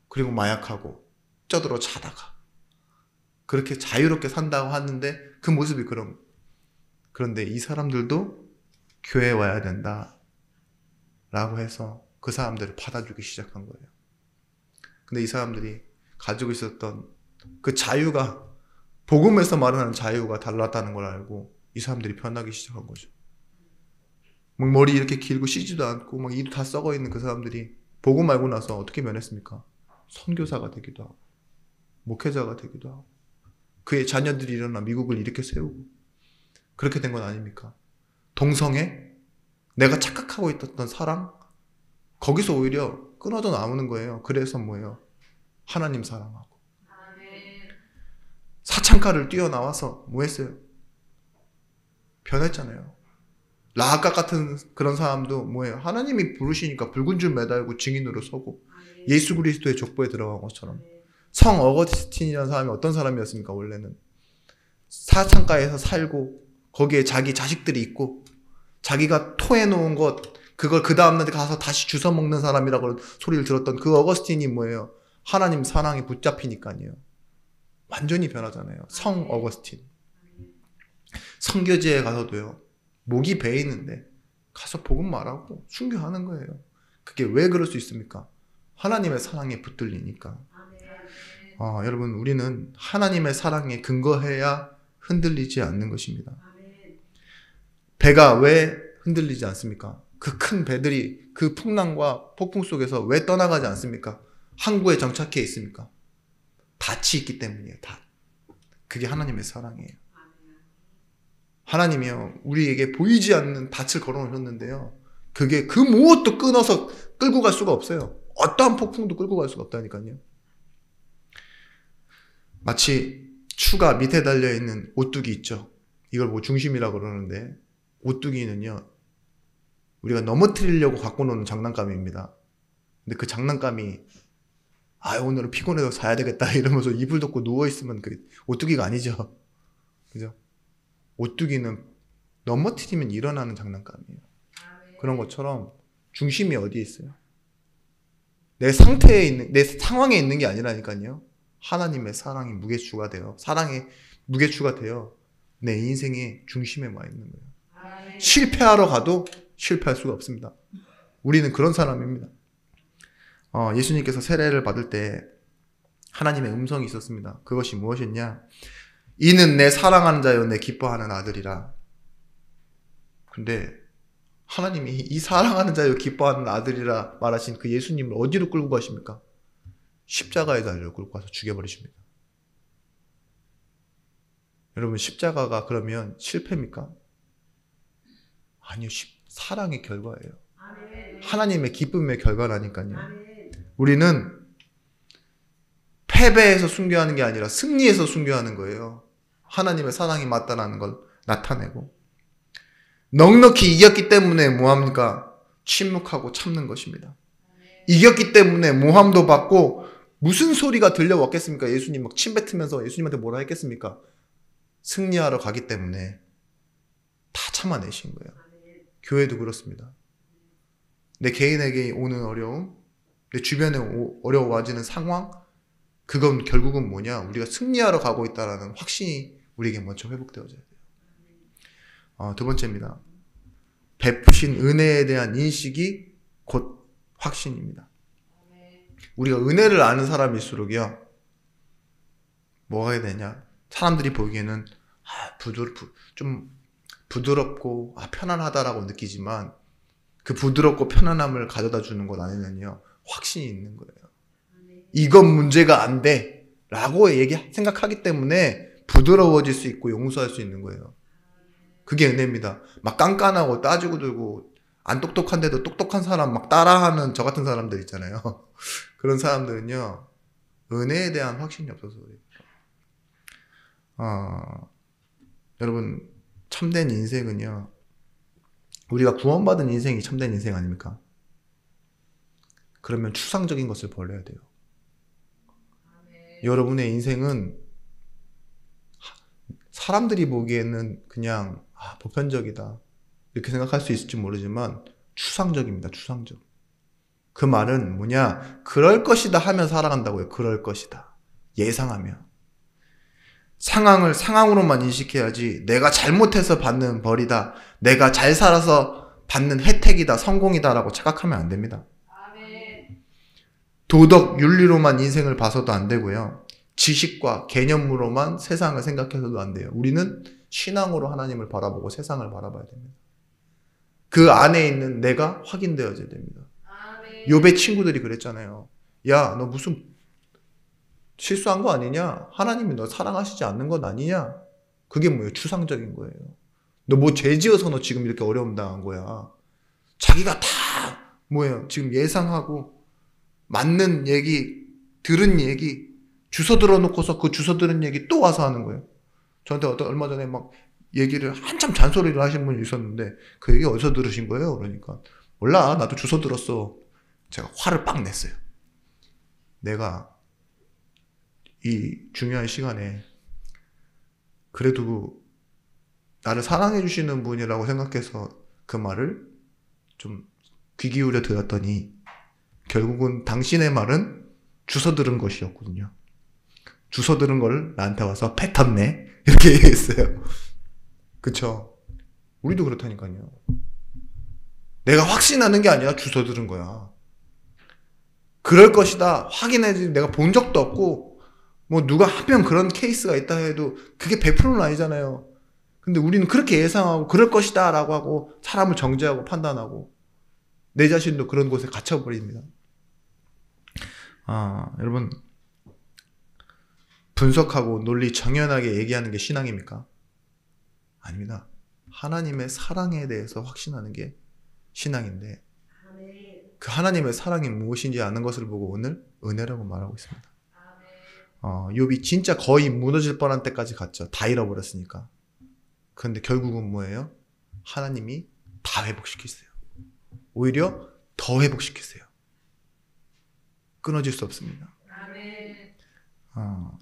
그리고 마약하고 쪄들어 자다가 그렇게 자유롭게 산다고 하는데 그 모습이 그런데 이 사람들도 교회에 와야 된다 라고 해서 그 사람들을 받아주기 시작한 거예요. 근데 이 사람들이 가지고 있었던 그 자유가, 복음에서 말하는 자유가 달랐다는 걸 알고 이 사람들이 변하기 시작한 거죠. 막 머리 이렇게 길고 씻지도 않고 막 이도 다 썩어 있는 그 사람들이 복음 알고 나서 어떻게 변했습니까? 선교사가 되기도 하고 목회자가 되기도 하고, 그의 자녀들이 일어나 미국을 이렇게 세우고, 그렇게 된 건 아닙니까? 동성애, 내가 착각하고 있었던 사랑, 거기서 오히려 끊어져 나오는 거예요. 그래서 뭐예요? 하나님 사랑하고. 사창가를 뛰어나와서 뭐 했어요? 변했잖아요. 라합 같은 그런 사람도 뭐예요? 하나님이 부르시니까 붉은 줄 매달고 증인으로 서고 예수 그리스도의 족보에 들어간 것처럼. 성 어거스틴이라는 사람이 어떤 사람이었습니까? 원래는 사창가에서 살고 거기에 자기 자식들이 있고 자기가 토해놓은 것, 그걸 그 다음날 가서 다시 주워 먹는 사람이라고 소리를 들었던 그 어거스틴이 뭐예요? 하나님 사랑에 붙잡히니까요. 완전히 변하잖아요. 성 어거스틴. 선교지에 가서도요, 목이 베이는데 가서 복음 말하고 순교하는 거예요. 그게 왜 그럴 수 있습니까? 하나님의 사랑에 붙들리니까. 여러분, 우리는 하나님의 사랑에 근거해야 흔들리지 않는 것입니다. 배가 왜 흔들리지 않습니까? 그 큰 배들이 그 풍랑과 폭풍 속에서 왜 떠나가지 않습니까? 항구에 정착해 있습니까? 닻이 있기 때문이에요. 닻. 그게 하나님의 사랑이에요. 하나님이요, 우리에게 보이지 않는 닻을 걸어놓으셨는데요, 그게 그 무엇도 끊어서 끌고 갈 수가 없어요. 어떠한 폭풍도 끌고 갈 수가 없다니까요. 마치 추가 밑에 달려있는 오뚜기 있죠. 이걸 뭐 중심이라고 그러는데, 오뚜기는요, 우리가 넘어뜨리려고 갖고 노는 장난감입니다. 근데 그 장난감이 오늘은 피곤해서 자야 되겠다 이러면서 이불 덮고 누워있으면 그 오뚜기가 아니죠. 그죠? 오뚜기는 넘어뜨리면 일어나는 장난감이에요. 그런 것처럼 중심이 어디에 있어요? 내 상태에 있는, 내 상황에 있는 게 아니라니까요. 하나님의 사랑이 무게추가 돼요. 사랑의 무게추가 돼요. 내 인생의 중심에 와 있는 거예요. 실패하러 가도 실패할 수가 없습니다. 우리는 그런 사람입니다. 예수님께서 세례를 받을 때 하나님의 음성이 있었습니다. 그것이 무엇이었냐? 이는 내 사랑하는 자요 내 기뻐하는 아들이라. 근데 하나님이 이 사랑하는 자요 기뻐하는 아들이라 말하신 그 예수님을 어디로 끌고 가십니까? 십자가에 달려 끌고 가서 죽여버리십니다. 여러분, 십자가가 그러면 실패입니까? 아니요. 사랑의 결과예요. 아멘. 하나님의 기쁨의 결과라니까요. 우리는 패배에서 순교하는 게 아니라 승리에서 순교하는 거예요. 하나님의 사랑이 맞다라는 걸 나타내고 넉넉히 이겼기 때문에 뭐합니까? 침묵하고 참는 것입니다. 이겼기 때문에 모함도 받고 무슨 소리가 들려왔겠습니까? 예수님 막 침 뱉으면서 예수님한테 뭐라 했겠습니까? 승리하러 가기 때문에 다 참아내신 거예요. 교회도 그렇습니다. 내 개인에게 오는 어려움, 내 주변에 어려워지는 상황, 그건 결국은 뭐냐? 우리가 승리하러 가고 있다는 확신이 우리에게 먼저 회복되어져야 돼요. 두 번째입니다. 베푸신 은혜에 대한 인식이 곧 확신입니다. 우리가 은혜를 아는 사람일수록이요, 뭐가 해야 되냐? 사람들이 보기에는 좀 부드럽고 편안하다라고 느끼지만 그 부드럽고 편안함을 가져다 주는 것 안에는요, 확신이 있는 거예요. 이건 문제가 안 돼 라고 생각하기 때문에 부드러워질 수 있고 용서할 수 있는 거예요. 그게 은혜입니다. 막 깐깐하고 따지고 들고 안 똑똑한데도 똑똑한 사람 막 따라하는 저 같은 사람들 있잖아요. 그런 사람들은요, 은혜에 대한 확신이 없어서 그래요. 여러분, 참된 인생은요, 우리가 구원받은 인생이 참된 인생 아닙니까? 그러면 추상적인 것을 버려야 돼요. 여러분의 인생은 사람들이 보기에는 그냥 보편적이다 이렇게 생각할 수 있을지 모르지만 추상적입니다. 추상적. 그 말은 뭐냐? 그럴 것이다 하면 살아간다고요. 그럴 것이다. 예상하며. 상황을 상황으로만 인식해야지 내가 잘못해서 받는 벌이다, 내가 잘 살아서 받는 혜택이다, 성공이다 라고 착각하면 안 됩니다. 도덕, 윤리로만 인생을 봐서도 안 되고요. 지식과 개념으로만 세상을 생각해서도 안 돼요. 우리는 신앙으로 하나님을 바라보고 세상을 바라봐야 됩니다. 그 안에 있는 내가 확인되어져야 됩니다. 욥의 친구들이 그랬잖아요. 야, 너 무슨 실수한 거 아니냐? 하나님이 너 사랑하시지 않는 것 아니냐? 그게 뭐예요? 추상적인 거예요. 너 뭐 죄지어서 너 지금 이렇게 어려움 당한 거야. 자기가 다 뭐예요? 지금 예상하고 맞는 얘기, 들은 얘기, 주워 들어놓고서 그 주워 들은 얘기 또 와서 하는 거예요. 저한테 얼마 전에 막 얘기를 한참 잔소리를 하신 분이 있었는데 그 얘기 어디서 들으신 거예요? 그러니까 몰라, 나도 주워 들었어. 제가 화를 빡 냈어요. 내가 이 중요한 시간에 그래도 나를 사랑해 주시는 분이라고 생각해서 그 말을 좀 귀 기울여 들었더니 결국은 당신의 말은 주워 들은 것이었거든요. 주워 들은 걸 나한테 와서 뱉었네 이렇게 얘기했어요. 그쵸? 우리도 그렇다니까요. 내가 확신하는 게 아니라 주워 들은 거야. 그럴 것이다 확인해지 내가 본 적도 없고 뭐 누가 한 명 그런 케이스가 있다 해도 그게 100%는 아니잖아요. 근데 우리는 그렇게 예상하고 그럴 것이다 라고 하고 사람을 정죄하고 판단하고 내 자신도 그런 곳에 갇혀버립니다. 여러분, 분석하고 논리 정연하게 얘기하는 게 신앙입니까? 아닙니다. 하나님의 사랑에 대해서 확신하는 게 신앙인데 그 하나님의 사랑이 무엇인지 아는 것을 보고 오늘 은혜라고 말하고 있습니다. 욥이 진짜 거의 무너질 뻔한 때까지 갔죠. 다 잃어버렸으니까. 그런데 결국은 뭐예요? 하나님이 다 회복시키세요. 오히려 더 회복시키세요. 끊어질 수 없습니다.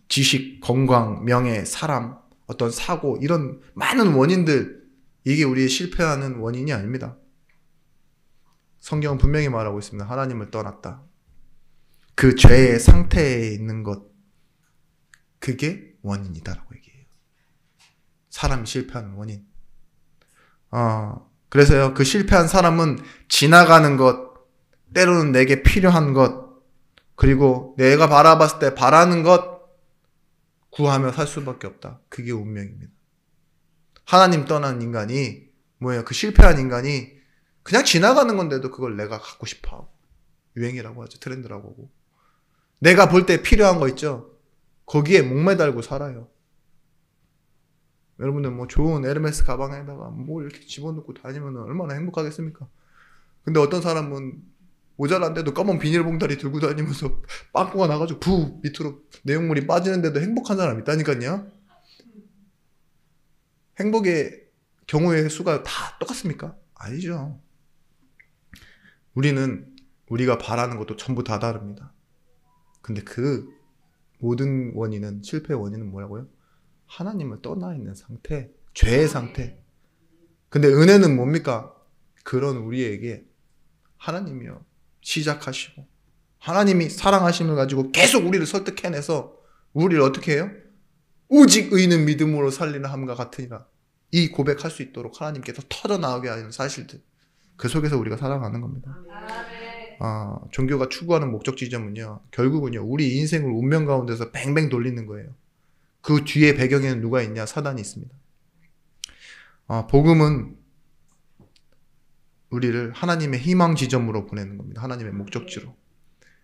지식, 건강, 명예, 사람, 어떤 사고 이런 많은 원인들, 이게 우리의 실패하는 원인이 아닙니다. 성경은 분명히 말하고 있습니다. 하나님을 떠났다. 그 죄의 상태에 있는 것, 그게 원인이다라고 얘기해요. 사람이 실패하는 원인. 그래서요, 그 실패한 사람은 지나가는 것, 때로는 내게 필요한 것, 그리고 내가 바라봤을 때 바라는 것 구하며 살 수밖에 없다. 그게 운명입니다. 하나님 떠난 인간이 뭐예요? 그 실패한 인간이 그냥 지나가는 건데도 그걸 내가 갖고 싶어 하고, 유행이라고 하죠. 트렌드라고 하고. 내가 볼 때 필요한 거 있죠? 거기에 목매달고 살아요. 여러분들 뭐 좋은 에르메스 가방에다가 뭘 이렇게 집어넣고 다니면 얼마나 행복하겠습니까? 근데 어떤 사람은 모자란데도 검은 비닐봉다리 들고 다니면서 빵꾸가 나가지고 밑으로 내용물이 빠지는데도 행복한 사람 있다니까요. 행복의 경우의 수가 다 똑같습니까? 아니죠. 우리가 바라는 것도 전부 다 다릅니다. 근데 그 모든 원인은, 실패의 원인은 뭐라고요? 하나님을 떠나 있는 상태, 죄의 상태. 근데 은혜는 뭡니까? 그런 우리에게 하나님이요, 시작하시고 하나님이 사랑하심을 가지고 계속 우리를 설득해내서 우리를 어떻게 해요? 오직 의인은 믿음으로 살리는 함과 같으니라. 이 고백할 수 있도록 하나님께서 터져나오게 하는 사실들, 그 속에서 우리가 살아가는 겁니다. 종교가 추구하는 목적 지점은요, 결국은요, 우리 인생을 운명 가운데서 뱅뱅 돌리는 거예요. 그 뒤에 배경에는 누가 있냐? 사단이 있습니다. 복음은 우리를 하나님의 희망 지점으로 보내는 겁니다. 하나님의 목적지로.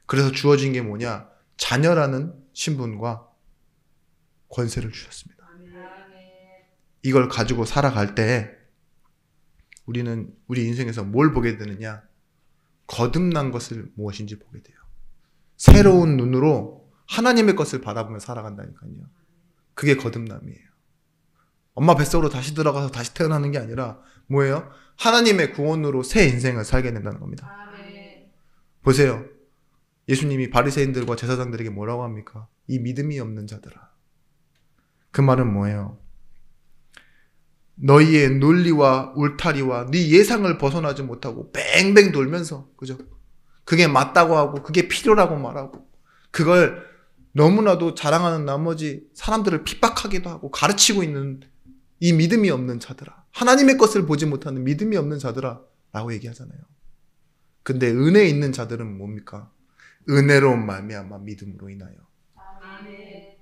그래서 주어진 게 뭐냐? 자녀라는 신분과 권세를 주셨습니다. 이걸 가지고 살아갈 때 우리는 우리 인생에서 뭘 보게 되느냐? 거듭난 것을 무엇인지 보게 돼요. 새로운 눈으로 하나님의 것을 바라보며 살아간다니까요. 그게 거듭남이에요. 엄마 뱃속으로 다시 들어가서 다시 태어나는 게 아니라 뭐예요? 하나님의 구원으로 새 인생을 살게 된다는 겁니다. 보세요. 예수님이 바리새인들과 제사장들에게 뭐라고 합니까? 이 믿음이 없는 자들아. 그 말은 뭐예요? 너희의 논리와 울타리와 네 예상을 벗어나지 못하고 뱅뱅 돌면서, 그죠? 그게 맞다고 하고 그게 필요라고 말하고 그걸 너무나도 자랑하는 나머지 사람들을 핍박하기도 하고 가르치고 있는 이 믿음이 없는 자들아, 하나님의 것을 보지 못하는 믿음이 없는 자들아 라고 얘기하잖아요. 근데 은혜에 있는 자들은 뭡니까? 은혜로 말미암아 믿음으로 인하여.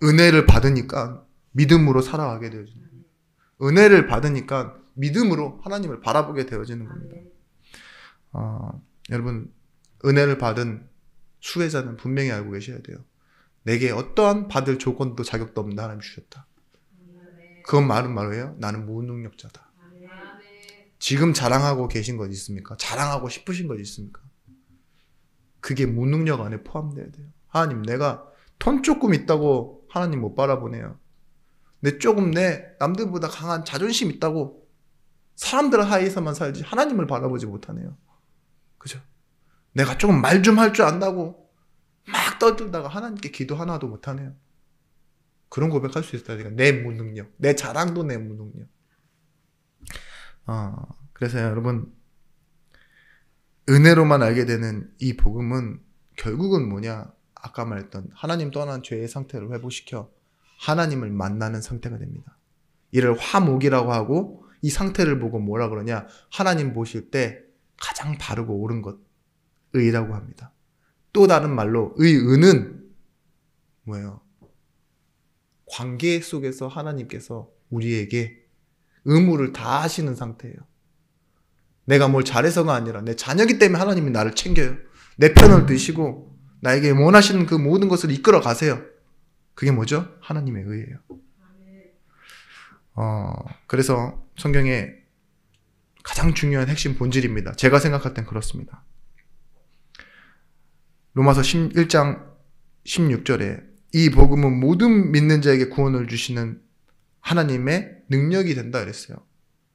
은혜를 받으니까 믿음으로 살아가게 되어지는 거예요. 은혜를 받으니까 믿음으로 하나님을 바라보게 되어지는 겁니다. 여러분, 은혜를 받은 수혜자는 분명히 알고 계셔야 돼요. 내게 어떠한 받을 조건도 자격도 없는 하나님 주셨다. 그건 말은 말이에요. 나는 무능력자다. 지금 자랑하고 계신 것 있습니까? 자랑하고 싶으신 것 있습니까? 그게 무능력 안에 포함돼야 돼요. 하나님, 내가 돈 조금 있다고 하나님 못 바라보네요. 내 남들보다 강한 자존심 있다고 사람들 하에서만 살지 하나님을 바라보지 못하네요. 그죠? 내가 조금 말 좀 할 줄 안다고 막 떠들다가 하나님께 기도 하나도 못하네요. 그런 고백할 수 있다니까. 내 무능력, 내 자랑도 내 무능력. 그래서 여러분, 은혜로만 알게 되는 이 복음은 결국은 뭐냐? 아까 말했던 하나님 떠난 죄의 상태를 회복시켜 하나님을 만나는 상태가 됩니다. 이를 화목이라고 하고, 이 상태를 보고 뭐라 그러냐? 하나님 보실 때 가장 바르고 옳은 것, 의라고 합니다. 또 다른 말로 의는 뭐예요? 관계 속에서 하나님께서 우리에게 의무를 다 하시는 상태예요. 내가 뭘 잘해서가 아니라 내 자녀이기 때문에 하나님이 나를 챙겨요. 내 편을 드시고 나에게 원하시는 그 모든 것을 이끌어 가세요. 그게 뭐죠? 하나님의 의예요. 그래서 성경의 가장 중요한 핵심 본질입니다. 제가 생각할 땐 그렇습니다. 로마서 1장 16절에 이 복음은 모든 믿는 자에게 구원을 주시는 하나님의 능력이 된다 그랬어요.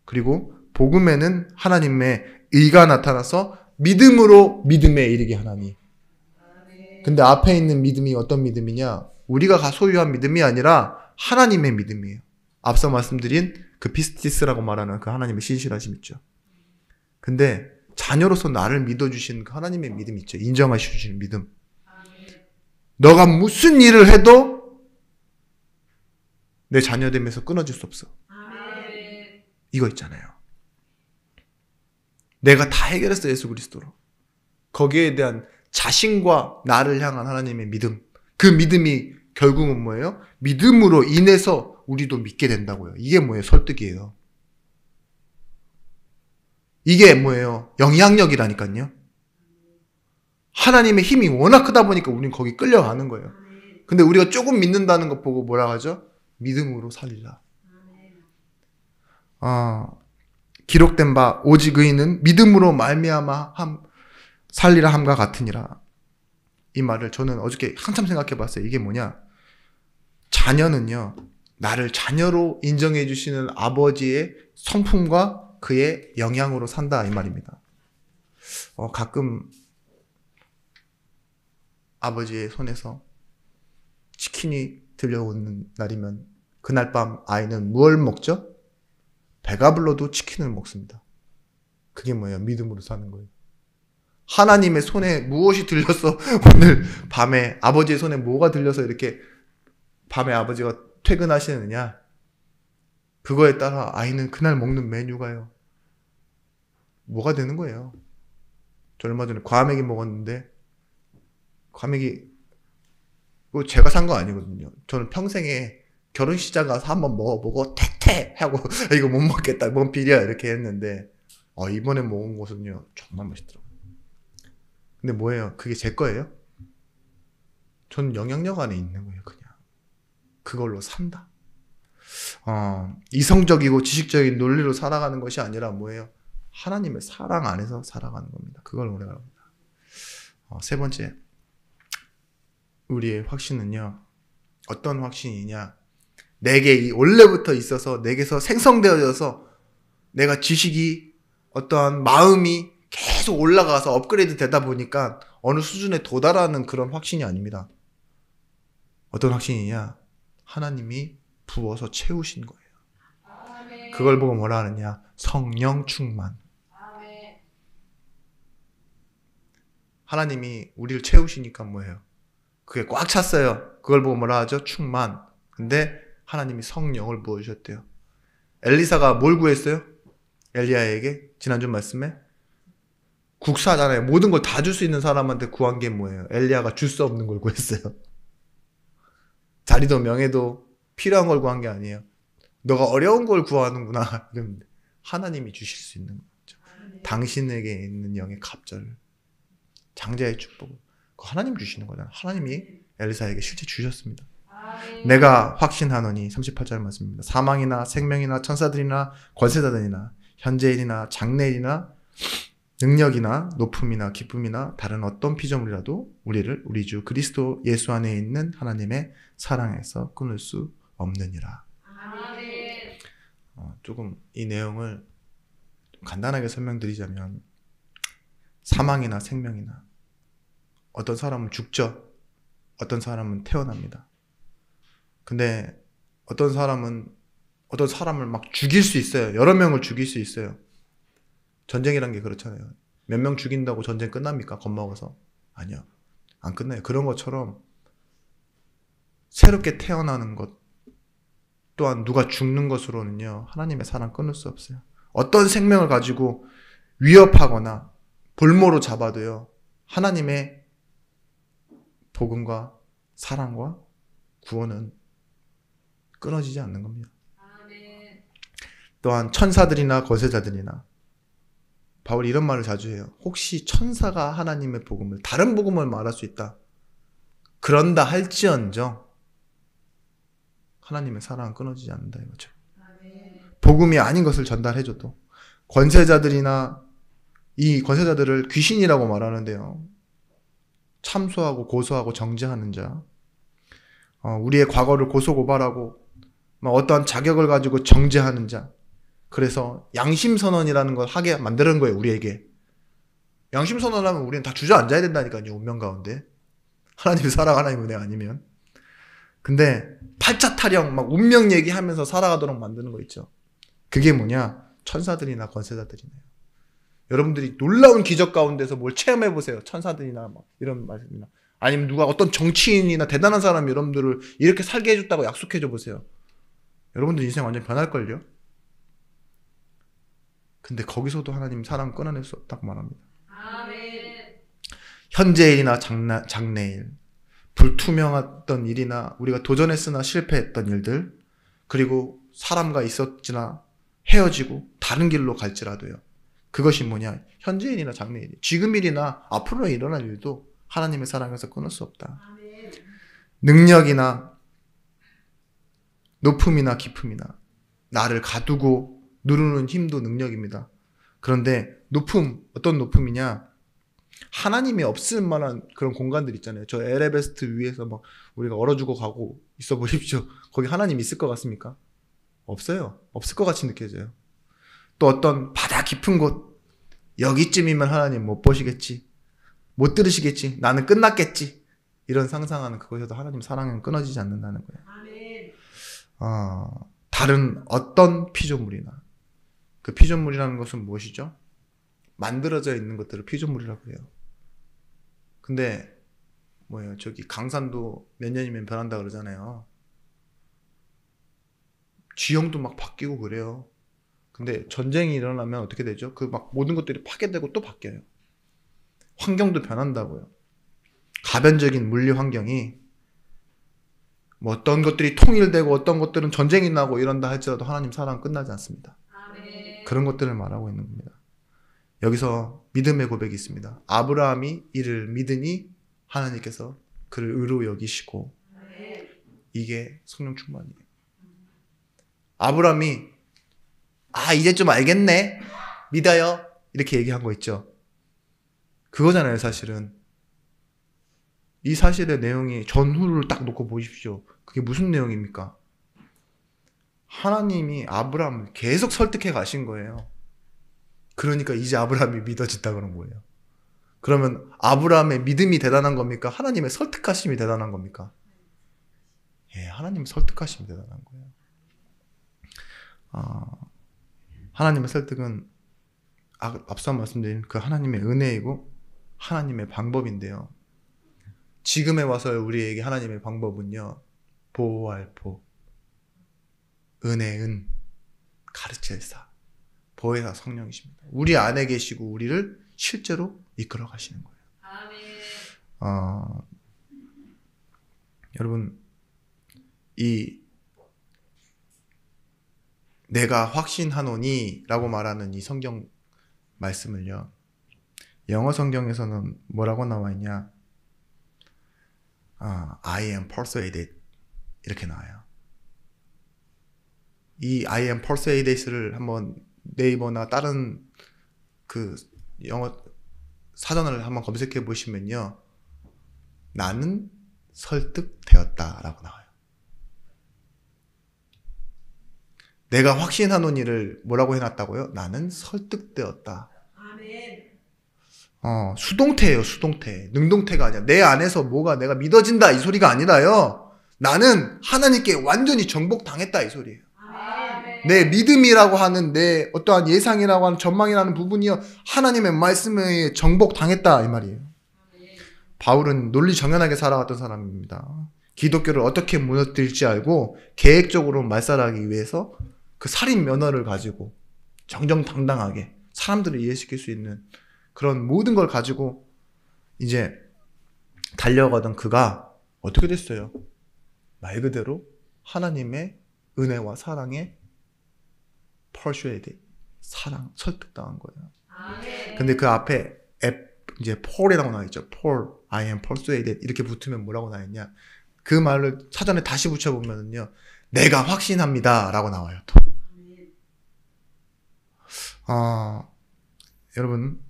그리고 복음에는 하나님의 의가 나타나서 믿음으로 믿음에 이르게 하나니. 근데 앞에 있는 믿음이 어떤 믿음이냐? 우리가 소유한 믿음이 아니라 하나님의 믿음이에요. 앞서 말씀드린 그 피스티스라고 말하는 그 하나님의 신실하심 있죠. 근데 자녀로서 나를 믿어주신 그 하나님의 믿음 있죠. 인정하시는 믿음. 너가 무슨 일을 해도 내 자녀됨에서 끊어질 수 없어. 이거 있잖아요. 내가 다 해결했어, 예수 그리스도로. 거기에 대한 자신과 나를 향한 하나님의 믿음. 그 믿음이 결국은 뭐예요? 믿음으로 인해서 우리도 믿게 된다고요. 이게 뭐예요? 설득이에요. 이게 뭐예요? 영향력이라니까요. 하나님의 힘이 워낙 크다 보니까 우리는 거기 끌려가는 거예요. 근데 우리가 조금 믿는다는 것 보고 뭐라 하죠? 믿음으로 살리라. 기록된 바 오직 의인은 믿음으로 말미암아 살리라 함과 같으니라. 이 말을 저는 어저께 한참 생각해 봤어요. 이게 뭐냐? 자녀는요, 나를 자녀로 인정해 주시는 아버지의 성품과 그의 영향으로 산다, 이 말입니다. 가끔 아버지의 손에서 치킨이 들려오는 날이면 그날 밤 아이는 무엇을 먹죠? 배가 불러도 치킨을 먹습니다. 그게 뭐예요? 믿음으로 사는 거예요. 하나님의 손에 무엇이 들려서 오늘 밤에 아버지의 손에 뭐가 들려서 이렇게 밤에 아버지가 퇴근하시느냐? 그거에 따라 아이는 그날 먹는 메뉴가요. 뭐가 되는 거예요? 저 얼마 전에 과메기 먹었는데 과메기 그거 제가 산 거 아니거든요. 저는 평생에 결혼식장 가서 한번 먹어보고 퇴퇴 하고 이거 못 먹겠다. 뭔 비리야 이렇게 했는데 이번에 먹은 것은요 정말 맛있더라고요. 근데 뭐예요? 그게 제 거예요? 저는 영향력 안에 있는 거예요. 그냥 그걸로 산다. 이성적이고 지식적인 논리로 살아가는 것이 아니라 뭐예요? 하나님의 사랑 안에서 살아가는 겁니다. 그걸 원하는 겁니다. 세 번째, 우리의 확신은요, 어떤 확신이냐? 내게 원래부터 있어서 내게서 생성되어져서 내가 지식이 어떠한 마음이 계속 올라가서 업그레이드 되다 보니까 어느 수준에 도달하는 그런 확신이 아닙니다. 어떤 확신이냐? 하나님이 부어서 채우신 거예요. 아멘. 그걸 보고 뭐라 하느냐? 성령 충만. 아멘. 하나님이 우리를 채우시니까 뭐예요? 그게 꽉 찼어요. 그걸 보고 뭐라 하죠? 충만. 근데 하나님이 성령을 부어주셨대요. 엘리사가 뭘 구했어요? 엘리야에게? 지난주 말씀에? 국사잖아요. 모든 걸 다 줄 수 있는 사람한테 구한 게 뭐예요? 엘리야가 줄 수 없는 걸 구했어요. 자리도 명예도 필요한 걸 구한 게 아니에요. 너가 어려운 걸 구하는구나. 이러면 하나님이 주실 수 있는 거죠. 당신에게 있는 영의 갑절을, 장자의 축복을 하나님 주시는 거잖아요. 하나님이 엘리사에게 실제 주셨습니다. 아멘. 내가 확신하노니 38절 말씀입니다. 사망이나 생명이나 천사들이나 권세자들이나 현재일이나 장래일이나 능력이나 높음이나 기쁨이나 다른 어떤 피조물이라도 우리를 우리 주 그리스도 예수 안에 있는 하나님의 사랑에서 끊을 수 없느니라. 아멘. 조금 이 내용을 좀 간단하게 설명드리자면, 사망이나 생명이나, 어떤 사람은 죽죠. 어떤 사람은 태어납니다. 근데 어떤 사람을 막 죽일 수 있어요. 여러 명을 죽일 수 있어요. 전쟁이란 게 그렇잖아요. 몇 명 죽인다고 전쟁 끝납니까? 겁먹어서. 아니요. 안 끝나요. 그런 것처럼 새롭게 태어나는 것 또한 누가 죽는 것으로는요, 하나님의 사랑 끊을 수 없어요. 어떤 생명을 가지고 위협하거나 볼모로 잡아도요, 하나님의 복음과 사랑과 구원은 끊어지지 않는 겁니다. 아멘. 또한 천사들이나 거세자들이나, 바울이 이런 말을 자주 해요. 혹시 천사가 하나님의 복음을, 다른 복음을 말할 수 있다. 그런다 할지언정 하나님의 사랑은 끊어지지 않는다 이거죠. 아멘. 복음이 아닌 것을 전달해줘도, 권세자들이나, 이 권세자들을 귀신이라고 말하는데요, 참소하고 고소하고 정죄하는 자, 우리의 과거를 고소고발하고 어떠한 자격을 가지고 정죄하는 자, 그래서 양심선언이라는 걸 하게 만드는 거예요. 우리에게 양심선언하면 우리는 다 주저앉아야 된다니까요. 운명 가운데 하나님의 사랑, 하나님의 은혜 아니면. 근데 팔자 타령 막 운명 얘기하면서 살아가도록 만드는 거 있죠. 그게 뭐냐? 천사들이나 권세자들이네요. 여러분들이 놀라운 기적 가운데서 뭘 체험해 보세요. 천사들이나 막 이런 말씀이나, 아니면 누가 어떤 정치인이나 대단한 사람이 여러분들을 이렇게 살게 해줬다고 약속해 줘 보세요. 여러분들 인생 완전 변할걸요? 근데 거기서도 하나님 사랑 끊어낼 수 없다고 말합니다. 아멘. 현재일이나 장래일, 불투명했던 일이나 우리가 도전했으나 실패했던 일들, 그리고 사람과 있었지나 헤어지고 다른 길로 갈지라도요, 그것이 뭐냐? 현재일이나 장래일, 지금 일이나 앞으로 일어날 일도 하나님의 사랑에서 끊을 수 없다. 아멘. 능력이나 높음이나 기쁨이나 나를 가두고 누르는 힘도 능력입니다. 그런데 높음, 어떤 높음이냐? 하나님이 없을 만한 그런 공간들 있잖아요. 저 에베레스트 위에서 막 우리가 얼어 죽어 가고 있어 보십시오. 거기 하나님 있을 것 같습니까? 없어요. 없을 것 같이 느껴져요. 또 어떤 바다 깊은 곳, 여기쯤이면 하나님 못 보시겠지, 못 들으시겠지, 나는 끝났겠지, 이런 상상하는 그곳에도 하나님 사랑은 끊어지지 않는다는 거예요. 아멘. 다른 어떤 피조물이나, 그 피조물이라는 것은 무엇이죠? 만들어져 있는 것들을 피조물이라고 해요. 근데 뭐예요? 저기 강산도 몇 년이면 변한다 그러잖아요. 지형도 막 바뀌고 그래요. 근데 전쟁이 일어나면 어떻게 되죠? 그 막 모든 것들이 파괴되고 또 바뀌어요. 환경도 변한다고요. 가변적인 물리 환경이 뭐 어떤 것들이 통일되고 어떤 것들은 전쟁이 나고 이런다 할지라도 하나님 사랑은 끝나지 않습니다. 아멘. 그런 것들을 말하고 있는 겁니다. 여기서 믿음의 고백이 있습니다. 아브라함이 이를 믿으니 하나님께서 그를 의로 여기시고, 아멘. 이게 성령 충만이에요. 아브라함이 이제 좀 알겠네, 믿어요, 이렇게 얘기한 거 있죠. 그거잖아요. 사실은 이 사실의 내용이 전후를 딱 놓고 보십시오. 그게 무슨 내용입니까? 하나님이 아브라함을 계속 설득해 가신 거예요. 그러니까 이제 아브라함이 믿어진다 그런 거예요. 그러면 아브라함의 믿음이 대단한 겁니까? 하나님의 설득하심이 대단한 겁니까? 예, 하나님의 설득하심이 대단한 거예요. 하나님의 설득은 앞서 말씀드린 그 하나님의 은혜이고 하나님의 방법인데요. 지금에 와서 우리에게 하나님의 방법은요, 보호할 보, 은혜은, 가르칠 사, 보혜사 성령이십니다. 우리 안에 계시고 우리를 실제로 이끌어 가시는 거예요. 아멘. 여러분, 이 내가 확신하노니 라고 말하는 이 성경 말씀을요, 영어 성경에서는 뭐라고 나와 있냐? I am persuaded 이렇게 나와요. 이 I am persuaded를 한번 네이버나 다른 그 영어 사전을 한번 검색해 보시면요, 나는 설득되었다 라고 나와요. 내가 확신하노니를 뭐라고 해놨다고요? 나는 설득되었다. 아멘. 수동태예요, 수동태. 능동태가 아니야. 내 안에서 뭐가 내가 믿어진다 이 소리가 아니라요, 나는 하나님께 완전히 정복당했다 이 소리예요. 아멘. 내 믿음이라고 하는, 내 어떠한 예상이라고 하는 전망이라는 부분이요, 하나님의 말씀에 정복당했다 이 말이에요. 아멘. 바울은 논리 정연하게 살아왔던 사람입니다. 기독교를 어떻게 무너뜨릴지 알고 계획적으로 말살하기 위해서 그 살인 면허를 가지고 정정당당하게 사람들을 이해시킬 수 있는 그런 모든 걸 가지고 이제 달려가던 그가 어떻게 됐어요? 말 그대로 하나님의 은혜와 사랑에 persuaded, 사랑, 설득당한 거예요. 아멘. 근데 그 앞에 이제 Paul이라고 나와있죠. Paul, I am persuaded 이렇게 붙으면 뭐라고 나와있냐? 그 말을 사전에 다시 붙여보면요, 내가 확신합니다 라고 나와요. 또. 여러분,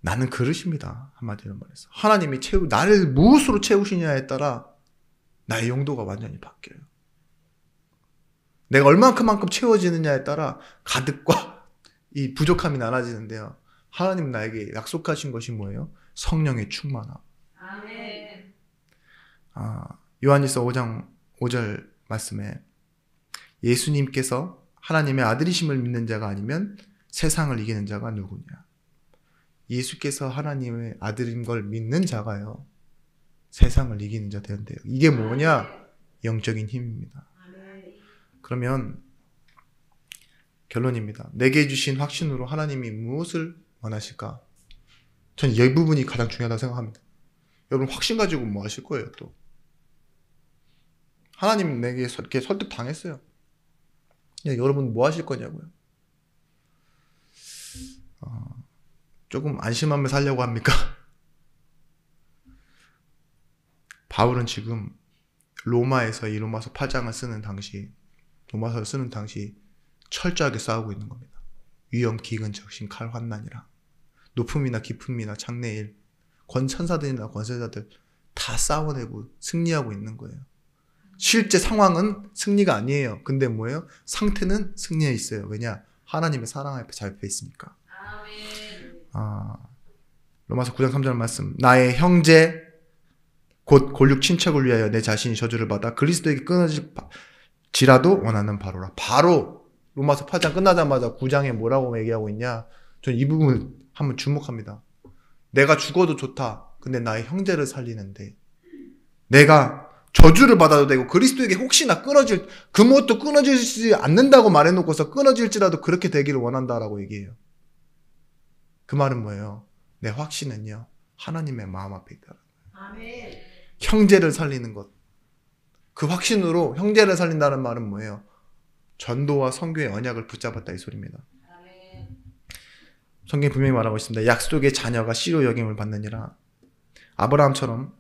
나는 그릇입니다. 한마디로 말해서 하나님이 나를 무엇으로 채우시냐에 따라 나의 용도가 완전히 바뀌어요. 내가 얼만큼 채워지느냐에 따라 가득과 이 부족함이 나눠지는데요, 하나님 나에게 약속하신 것이 뭐예요? 성령의 충만함. 아멘. 요한일서 5장 5절 말씀에 예수님께서 하나님의 아들이심을 믿는 자가 아니면 세상을 이기는 자가 누구냐? 예수께서 하나님의 아들인 걸 믿는 자가요, 세상을 이기는 자 되는데요. 이게 뭐냐? 영적인 힘입니다. 아멘. 그러면 결론입니다. 내게 주신 확신으로 하나님이 무엇을 원하실까? 전 이 부분이 가장 중요하다고 생각합니다. 여러분, 확신 가지고 뭐 하실 거예요? 또 하나님 내게 이렇게 설득 당했어요. 여러분 뭐 하실 거냐고요? 조금 안심하며 살려고 합니까? 바울은 지금 로마에서 이 로마서 8장을 쓰는 당시 로마서를 쓰는 당시 철저하게 싸우고 있는 겁니다. 위험, 기근, 적신, 칼, 환난이랑 높음이나 깊음이나 장래일, 권천사들이나 권세자들 다 싸워내고 승리하고 있는 거예요. 실제 상황은 승리가 아니에요. 근데 뭐예요? 상태는 승리에 있어요. 왜냐? 하나님의 사랑 앞에 잡혀 있으니까. 아멘. 로마서 9장 3절 말씀. 나의 형제 곧 골육 친척을 위하여 내 자신이 저주를 받아 그리스도에게 끊어질지라도 원하는 바로라. 바로 로마서 8장 끝나자마자 9장에 뭐라고 얘기하고 있냐? 전 이 부분을 한번 주목합니다. 내가 죽어도 좋다. 근데 나의 형제를 살리는데 내가 저주를 받아도 되고 그리스도에게 혹시나 그 무엇도 끊어지지 않는다고 말해놓고서 끊어질지라도 그렇게 되기를 원한다라고 얘기해요. 그 말은 뭐예요? 내 확신은요, 하나님의 마음 앞에 있다. 아멘. 형제를 살리는 것. 그 확신으로 형제를 살린다는 말은 뭐예요? 전도와 선교의 언약을 붙잡았다 이 소리입니다. 아멘. 성경이 분명히 말하고 있습니다. 약속의 자녀가 씨로 여김을 받느니라. 아브라함처럼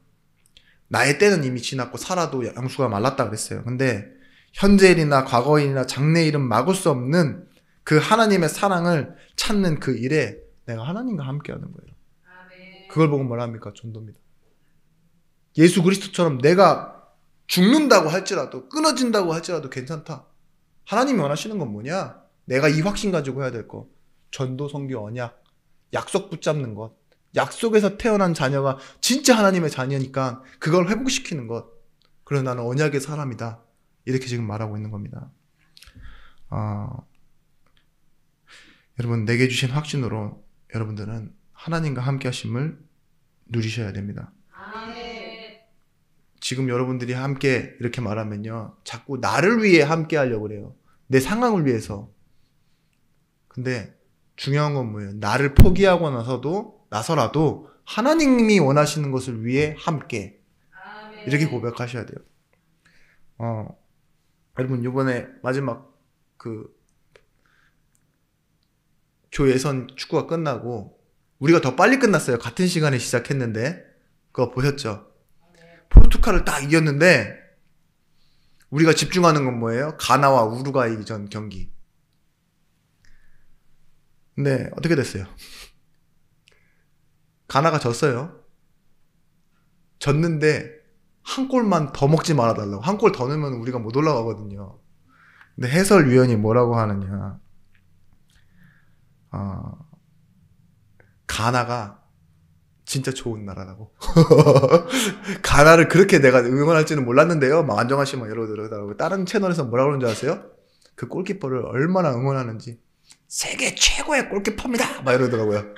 나의 때는 이미 지났고 살아도 양수가 말랐다 그랬어요. 근데 현재일이나 과거일이나 장래일은 막을 수 없는 그 하나님의 사랑을 찾는 그 일에 내가 하나님과 함께하는 거예요. 아멘. 그걸 보고 뭐라 합니까? 전도입니다. 예수 그리스도처럼 내가 죽는다고 할지라도 끊어진다고 할지라도 괜찮다. 하나님이 원하시는 건 뭐냐? 내가 이 확신 가지고 해야 될 거. 전도, 선교, 언약, 약속 붙잡는 것. 약속에서 태어난 자녀가 진짜 하나님의 자녀니까 그걸 회복시키는 것. 그래서 나는 언약의 사람이다. 이렇게 지금 말하고 있는 겁니다. 여러분, 내게 주신 확신으로 여러분들은 하나님과 함께 하심을 누리셔야 됩니다. 아멘. 지금 여러분들이 함께 이렇게 말하면요, 자꾸 나를 위해 함께 하려고 그래요. 내 상황을 위해서. 근데 중요한 건 뭐예요? 나를 포기하고 나서라도 하나님이 원하시는 것을 위해 함께. 아멘. 이렇게 고백하셔야 돼요. 여러분, 이번에 마지막 조예선 축구가 끝나고 우리가 더 빨리 끝났어요. 같은 시간에 시작했는데 그거 보셨죠? 포르투갈을 딱 이겼는데 우리가 집중하는 건 뭐예요? 가나와 우루과이전 경기. 근데 어떻게 됐어요? 가나가 졌어요. 졌는데 한 골만 더 먹지 말아달라고. 한 골 더 넣으면 우리가 못 올라가거든요. 근데 해설위원이 뭐라고 하느냐. 가나가 진짜 좋은 나라라고. 가나를 그렇게 내가 응원할지는 몰랐는데요. 막 안정환 씨 막 이러더라고요. 다른 채널에서 뭐라고 그러는 줄 아세요? 그 골키퍼를 얼마나 응원하는지. 세계 최고의 골키퍼입니다! 막 이러더라고요.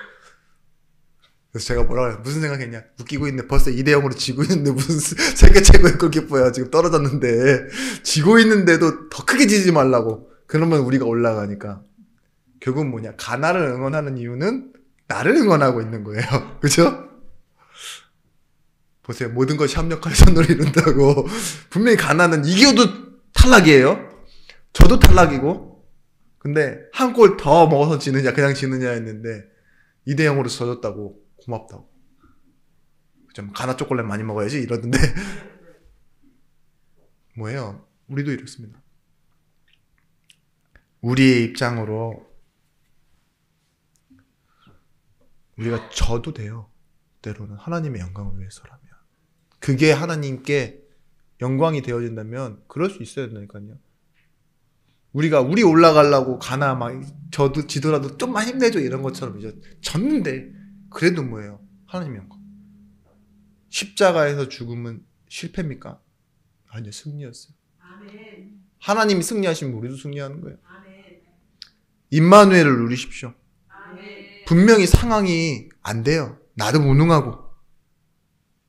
그래서 제가 뭐라고 해요? 무슨 생각했냐? 웃기고 있네. 벌써 2대0으로 지고 있는데 무슨 세계 최고의 골키퍼야. 지금 떨어졌는데. 지고 있는데도 더 크게 지지 말라고. 그러면 우리가 올라가니까. 결국은 뭐냐? 가나를 응원하는 이유는 나를 응원하고 있는 거예요. 그죠? 보세요. 모든 것이 합력하여 선을 이룬다고. 분명히 가나는 이겨도 탈락이에요. 저도 탈락이고. 근데 한 골 더 먹어서 지느냐 그냥 지느냐 했는데 2대0으로 져줬다고 고맙다고. 좀 가나 초콜릿 많이 먹어야지 이러던데. 뭐예요? 우리도 이렇습니다. 우리의 입장으로 우리가 져도 돼요. 때로는 하나님의 영광을 위해서라면. 그게 하나님께 영광이 되어진다면 그럴 수 있어야 된다니까요. 우리 올라가려고 가나 막 지더라도 좀만 힘내줘 이런 것처럼 이제 졌는데 그래도 뭐예요? 하나님의 영광. 십자가에서 죽음은 실패입니까? 아니요, 승리였어요. 아멘. 하나님이 승리하시면 우리도 승리하는 거예요. 아멘. 임마누엘을 누리십시오. 아멘. 분명히 상황이 안 돼요. 나도 무능하고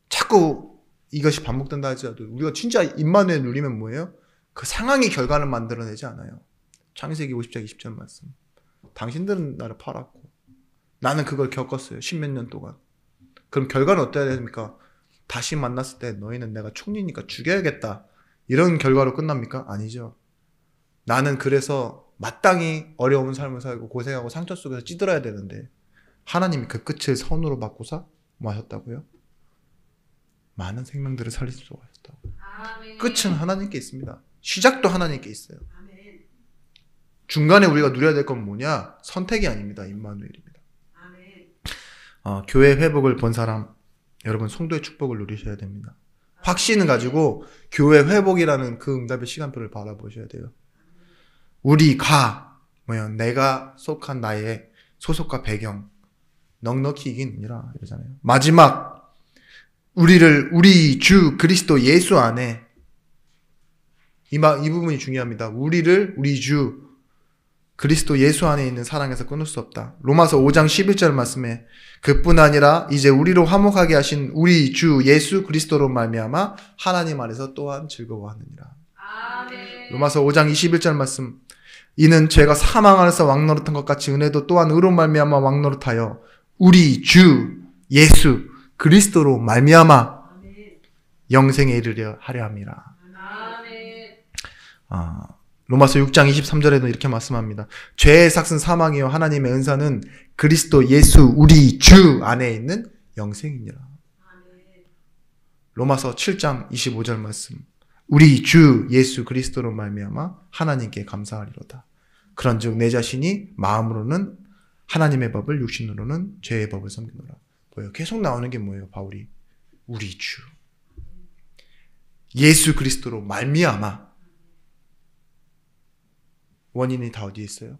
자꾸 이것이 반복된다 할지라도 우리가 진짜 임마누엘 누리면 뭐예요? 그 상황이 결과를 만들어내지 않아요. 창세기 50장 20절 말씀. 당신들은 나를 팔았고 나는 그걸 겪었어요. 10몇 년 동안. 그럼 결과는 어때야 됩니까? 다시 만났을 때 너희는 내가 총리니까 죽여야겠다. 이런 결과로 끝납니까? 아니죠. 나는 그래서 마땅히 어려운 삶을 살고 고생하고 상처 속에서 찌들어야 되는데 하나님이 그 끝을 선으로 바꾸사 뭐 하셨다고요? 많은 생명들을 살릴 수 하셨다고. 아멘. 끝은 하나님께 있습니다. 시작도 하나님께 있어요. 아멘. 중간에 우리가 누려야 될 건 뭐냐? 선택이 아닙니다. 임마누엘입니다. 아멘. 교회 회복을 본 사람, 여러분 성도의 축복을 누리셔야 됩니다. 확신을 가지고 교회 회복이라는 그 응답의 시간표를 바라보셔야 돼요. 내가 속한 나의 소속과 배경 넉넉히 이기느니라 이러잖아요. 마지막 우리 주 그리스도 예수 안에 이 부분이 중요합니다. 우리 주 그리스도 예수 안에 있는 사랑에서 끊을 수 없다. 로마서 5장 11절 말씀에 그뿐 아니라 이제 우리로 화목하게 하신 우리 주 예수 그리스도로 말미암아 하나님 안에서 또한 즐거워하느니라. 아멘. 로마서 5장 21절 말씀 이는 죄가 사망 안에서 왕노릇한 것 같이 은혜도 또한 의로 말미암아 왕노릇하여 우리 주 예수 그리스도로 말미암아 아멘. 영생에 이르려 하려 함이라. 아멘. 로마서 6장 23절에도 이렇게 말씀합니다. 죄의 삭은 사망이요 하나님의 은사는 그리스도 예수 우리 주 안에 있는 영생이니라. 아멘. 로마서 7장 25절 말씀 우리 주 예수 그리스도로 말미암아 하나님께 감사하리로다. 그런즉 내 자신이 마음으로는 하나님의 법을 육신으로는 죄의 법을 섬기노라. 보여요. 계속 나오는 게 뭐예요? 바울이 우리 주 예수 그리스도로 말미암아. 원인이 다 어디에 있어요?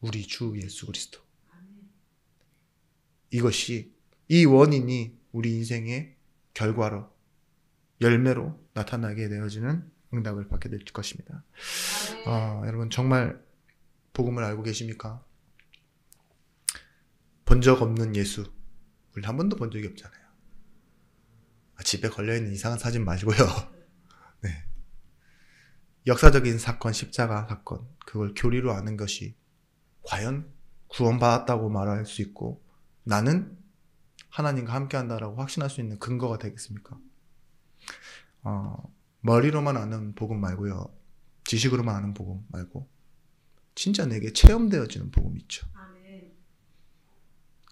우리 주 예수 그리스도. 이 원인이 우리 인생의 결과로 열매로 나타나게 되어지는 응답을 받게 될 것입니다. 여러분 정말 복음을 알고 계십니까? 본 적 없는 예수. 우리 한 번도 본 적이 없잖아요. 집에 걸려있는 이상한 사진 마시고요. 네. 역사적인 사건, 십자가 사건, 그걸 교리로 아는 것이 과연 구원받았다고 말할 수 있고 나는 하나님과 함께한다라고 확신할 수 있는 근거가 되겠습니까? 머리로만 아는 복음 말고요. 지식으로만 아는 복음 말고 진짜 내게 체험되어지는 복음이 있죠. 아멘.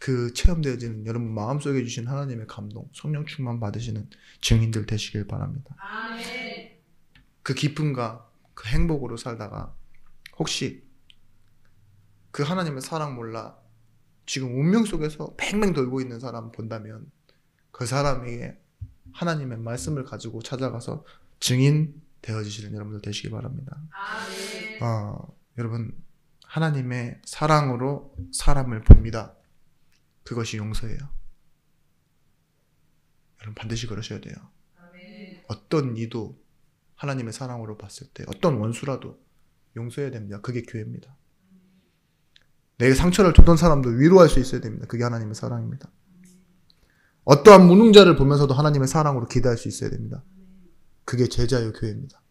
그 체험되어지는 여러분 마음속에 주신 하나님의 감동, 성령 충만 받으시는 증인들 되시길 바랍니다. 아멘. 그 기쁨과 그 행복으로 살다가 혹시 그 하나님의 사랑 몰라 지금 운명 속에서 팽팽 돌고 있는 사람 본다면 그 사람에게 하나님의 말씀을 가지고 찾아가서 증인 되어지시는 여러분들 되시기 바랍니다. 아멘. 여러분 하나님의 사랑으로 사람을 봅니다. 그것이 용서예요. 여러분 반드시 그러셔야 돼요. 아멘. 어떤 이도 하나님의 사랑으로 봤을 때 어떤 원수라도 용서해야 됩니다. 그게 교회입니다. 내게 상처를 줬던 사람도 위로할 수 있어야 됩니다. 그게 하나님의 사랑입니다. 어떠한 무능자를 보면서도 하나님의 사랑으로 기대할 수 있어야 됩니다. 그게 제자요 교회입니다.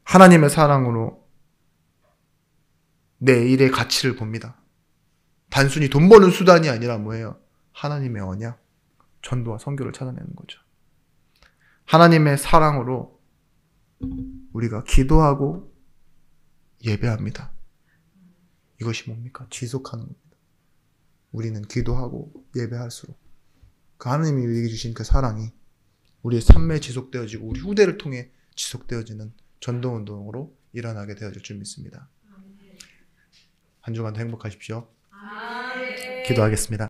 하나님의 사랑으로 내 일의 가치를 봅니다. 단순히 돈 버는 수단이 아니라 뭐예요? 하나님의 언약, 전도와 선교를 찾아내는 거죠. 하나님의 사랑으로 우리가 기도하고 예배합니다. 이것이 뭡니까? 지속하는 겁니다. 우리는 기도하고 예배할수록 그 하나님이 우리에게 주신 그 사랑이 우리의 삶에 지속되어지고 우리 후대를 통해 지속되어지는 전도운동으로 일어나게 되어질 줄 믿습니다. 한 주간도 행복하십시오. 아멘. 기도하겠습니다.